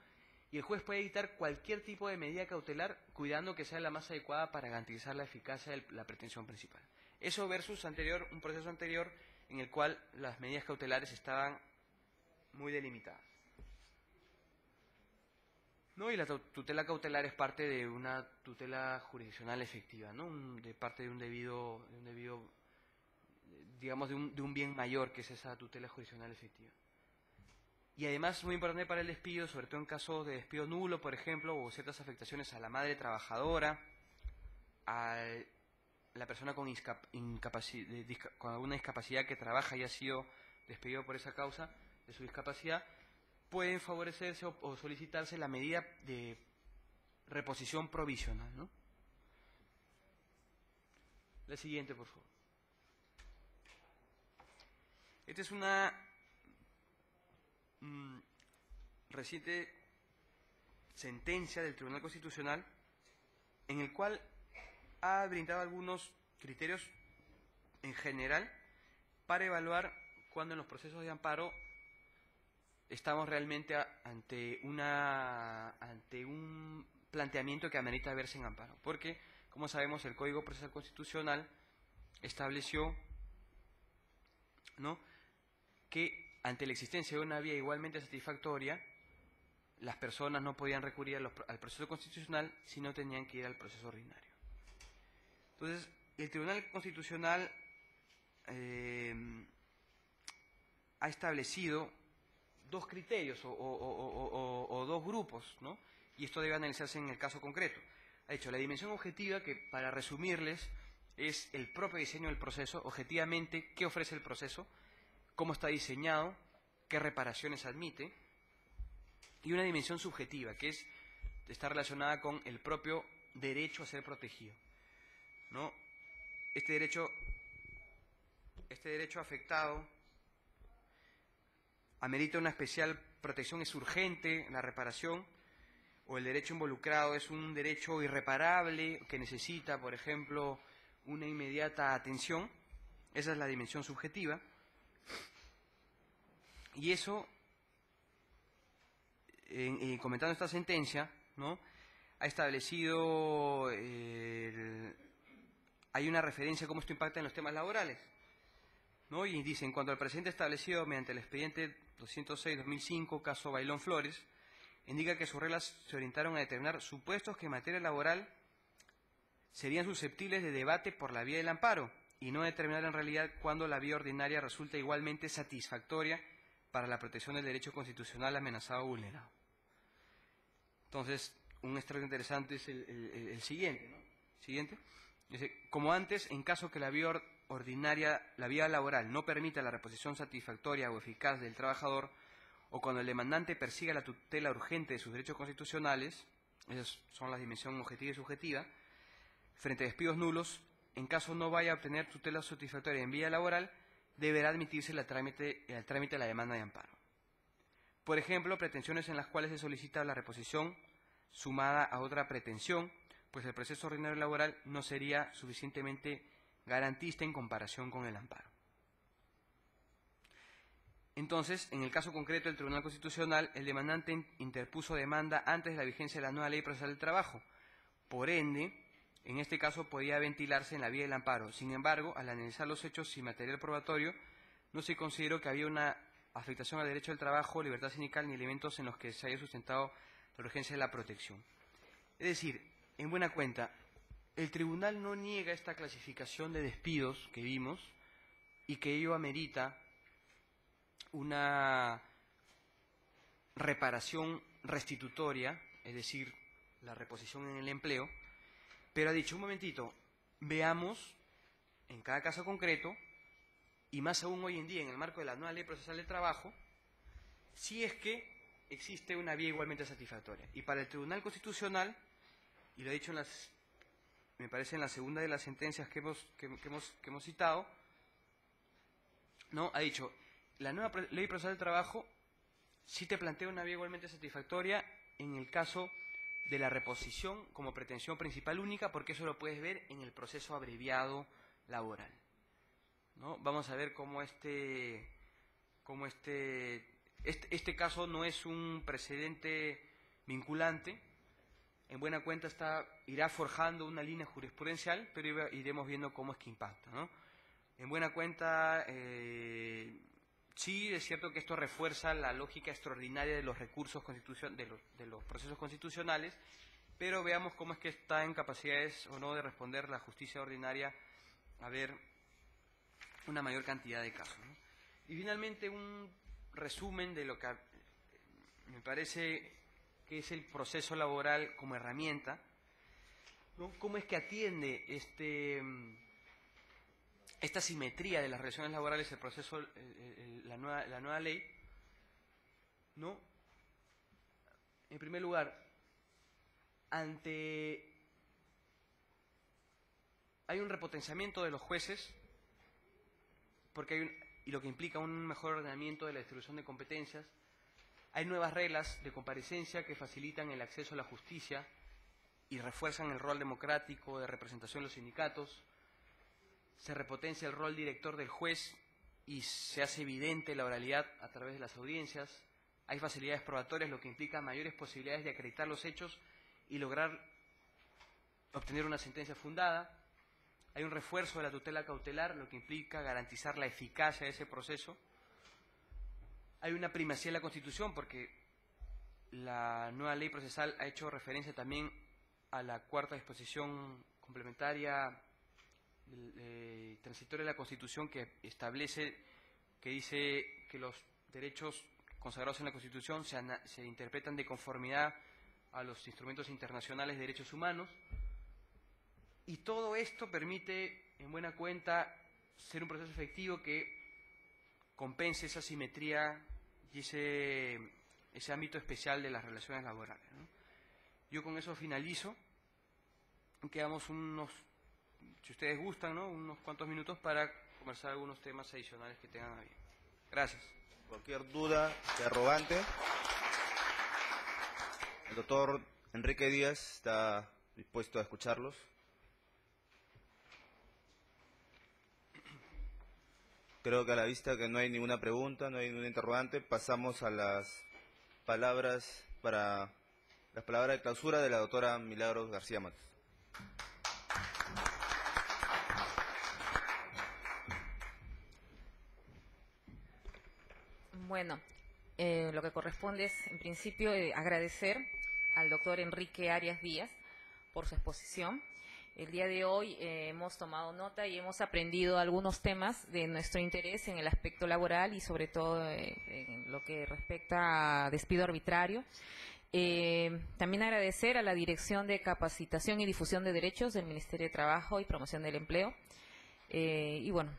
y el juez puede dictar cualquier tipo de medida cautelar, cuidando que sea la más adecuada para garantizar la eficacia de la pretensión principal. Eso versus un proceso anterior en el cual las medidas cautelares estaban muy delimitadas, ¿no? Y la tutela cautelar es parte de una tutela jurisdiccional efectiva, ¿no? De parte de un debido, digamos, de un bien mayor, que es esa tutela jurisdiccional efectiva. Y además, muy importante para el despido, sobre todo en casos de despido nulo, por ejemplo, o ciertas afectaciones a la madre trabajadora, a la persona con alguna discapacidad que trabaja y ha sido despedido por esa causa de su discapacidad, pueden favorecerse o solicitarse la medida de reposición provisional, ¿no? La siguiente, por favor. Esta es una reciente sentencia del Tribunal Constitucional en el cual ha brindado algunos criterios en general para evaluar cuando en los procesos de amparo estamos realmente ante un planteamiento que amerita verse en amparo. Porque, como sabemos, el Código Procesal Constitucional estableció, ¿no?, que ante la existencia de una vía igualmente satisfactoria, las personas no podían recurrir al proceso constitucional si no tenían que ir al proceso ordinario. Entonces, el Tribunal Constitucional ha establecido dos criterios o dos grupos, ¿no? Y esto debe analizarse en el caso concreto. Ha dicho, la dimensión objetiva, que para resumirles es el propio diseño del proceso, objetivamente, qué ofrece el proceso, cómo está diseñado, qué reparaciones admite, y una dimensión subjetiva, que está relacionada con el propio derecho a ser protegido, ¿no? Este derecho afectado amerita una especial protección, es urgente la reparación, o el derecho involucrado es un derecho irreparable que necesita, por ejemplo, una inmediata atención. Esa es la dimensión subjetiva. Y eso, comentando esta sentencia, ¿no?, ha establecido, hay una referencia a cómo esto impacta en los temas laborales, ¿no? Y dice, en cuanto al presente establecido mediante el expediente 206-2005, caso Bailón Flores, indica que sus reglas se orientaron a determinar supuestos que en materia laboral serían susceptibles de debate por la vía del amparo, y no determinar en realidad cuándo la vía ordinaria resulta igualmente satisfactoria para la protección del derecho constitucional amenazado o vulnerado. Entonces, un extracto interesante es el siguiente, ¿no? Siguiente. Dice, como antes, en caso que la vía ordinaria, la vía laboral, no permita la reposición satisfactoria o eficaz del trabajador, o cuando el demandante persiga la tutela urgente de sus derechos constitucionales, esas son las dimensiones objetiva y subjetiva, frente a despidos nulos, en caso no vaya a obtener tutela satisfactoria en vía laboral, deberá admitirse el trámite de la demanda de amparo. Por ejemplo, pretensiones en las cuales se solicita la reposición sumada a otra pretensión, pues el proceso ordinario laboral no sería suficientemente garantista en comparación con el amparo. Entonces, en el caso concreto del Tribunal Constitucional, el demandante interpuso demanda antes de la vigencia de la nueva Ley Procesal del Trabajo. Por ende, en este caso podía ventilarse en la vía del amparo. Sin embargo, al analizar los hechos y material probatorio, no se consideró que había una afectación al derecho del trabajo, libertad sindical, ni elementos en los que se haya sustentado la urgencia de la protección. Es decir, en buena cuenta, el tribunal no niega esta clasificación de despidos que vimos y que ello amerita una reparación restitutoria, es decir, la reposición en el empleo, pero ha dicho, un momentito, veamos en cada caso concreto y más aún hoy en día en el marco de la nueva Ley Procesal del Trabajo, si es que existe una vía igualmente satisfactoria. Y para el Tribunal Constitucional, y lo he dicho me parece en la segunda de las sentencias que hemos citado, ¿no? Ha dicho, la nueva Ley Procesal del Trabajo sí te plantea una vía igualmente satisfactoria en el caso de la reposición como pretensión principal única, porque eso lo puedes ver en el proceso abreviado laboral, ¿no? Vamos a ver cómo este caso no es un precedente vinculante. En buena cuenta irá forjando una línea jurisprudencial, pero iremos viendo cómo es que impacta, ¿no? En buena cuenta, sí, es cierto que esto refuerza la lógica extraordinaria de los recursos de los procesos constitucionales, pero veamos cómo es que está en capacidades o no de responder la justicia ordinaria a ver una mayor cantidad de casos, ¿no? Y finalmente un resumen de lo que me parece que es el proceso laboral como herramienta, ¿no? Cómo es que atiende esta simetría de las relaciones laborales, el proceso, la nueva ley, ¿no? En primer lugar, hay un repotenciamiento de los jueces, porque y lo que implica un mejor ordenamiento de la distribución de competencias. Hay nuevas reglas de comparecencia que facilitan el acceso a la justicia y refuerzan el rol democrático de representación de los sindicatos. Se repotencia el rol director del juez y se hace evidente la oralidad a través de las audiencias. Hay facilidades probatorias, lo que implica mayores posibilidades de acreditar los hechos y lograr obtener una sentencia fundada. Hay un refuerzo de la tutela cautelar, lo que implica garantizar la eficacia de ese proceso. Hay una primacía de la Constitución, porque la nueva ley procesal ha hecho referencia también a la cuarta disposición complementaria transitoria de la Constitución, que dice que los derechos consagrados en la Constitución se interpretan de conformidad a los instrumentos internacionales de derechos humanos. Y todo esto permite, en buena cuenta, ser un proceso efectivo que compense esa simetría y ese ámbito especial de las relaciones laborales, ¿no? Yo con eso finalizo. Quedamos si ustedes gustan, ¿no?, unos cuantos minutos para conversar algunos temas adicionales que tengan a bien. Gracias. Cualquier duda, interrogante. El doctor Enrique Díaz está dispuesto a escucharlos. Creo que a la vista que no hay ninguna pregunta, no hay ningún interrogante, pasamos a las palabras de clausura de la doctora Milagros García Matos. Bueno, lo que corresponde es, en principio, agradecer al doctor Enrique Arias Díaz por su exposición. El día de hoy hemos tomado nota y hemos aprendido algunos temas de nuestro interés en el aspecto laboral y sobre todo en lo que respecta a despido arbitrario. También agradecer a la Dirección de Capacitación y Difusión de Derechos del Ministerio de Trabajo y Promoción del Empleo. Y bueno,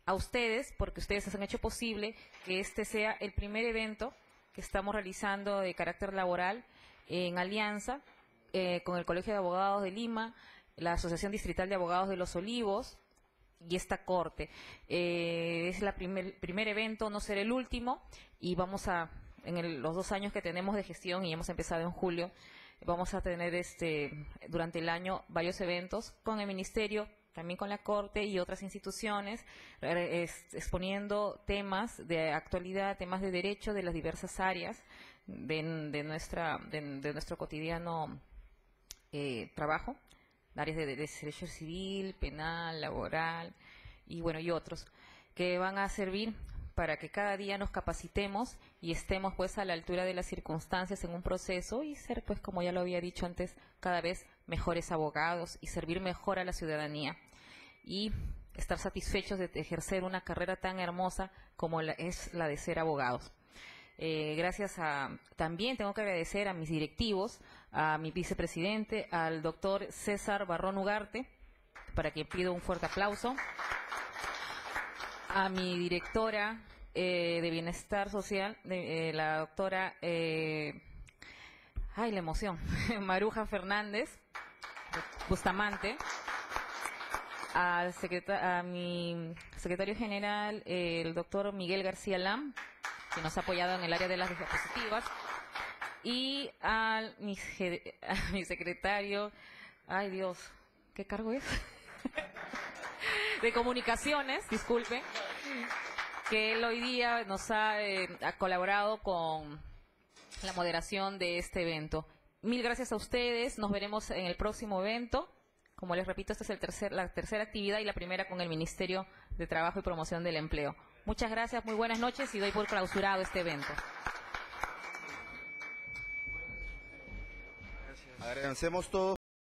a ustedes, porque ustedes han hecho posible que este sea el primer evento que estamos realizando de carácter laboral en alianza con el Colegio de Abogados de Lima, la Asociación Distrital de Abogados de Los Olivos y esta Corte. Es el primer evento, no será el último, y vamos a, los 2 años que tenemos de gestión, y hemos empezado en julio, vamos a tener durante el año varios eventos con el Ministerio, también con la Corte y otras instituciones, exponiendo temas de actualidad, temas de derecho de las diversas áreas de nuestro cotidiano trabajo, áreas de derecho civil, penal, laboral y bueno, y otros, que van a servir para que cada día nos capacitemos y estemos pues a la altura de las circunstancias en un proceso y ser, pues, como ya lo había dicho antes, cada vez mejores abogados y servir mejor a la ciudadanía y estar satisfechos de ejercer una carrera tan hermosa como es la de ser abogados. Gracias también tengo que agradecer a mis directivos, a mi vicepresidente, al doctor César Barrón Ugarte, para quien pido un fuerte aplauso, a mi directora de Bienestar Social, la doctora, ay, la emoción, Maruja Fernández Bustamante, a mi secretario general, el doctor Miguel García Lam, que nos ha apoyado en el área de las diapositivas, y a mi secretario, ay Dios, ¿qué cargo es? De comunicaciones, disculpe, que él hoy día nos ha colaborado con la moderación de este evento. Mil gracias a ustedes, nos veremos en el próximo evento. Como les repito, esta es la tercera actividad y la primera con el Ministerio de Trabajo y Promoción del Empleo. Muchas gracias, muy buenas noches y doy por clausurado este evento. Agradecemos todos.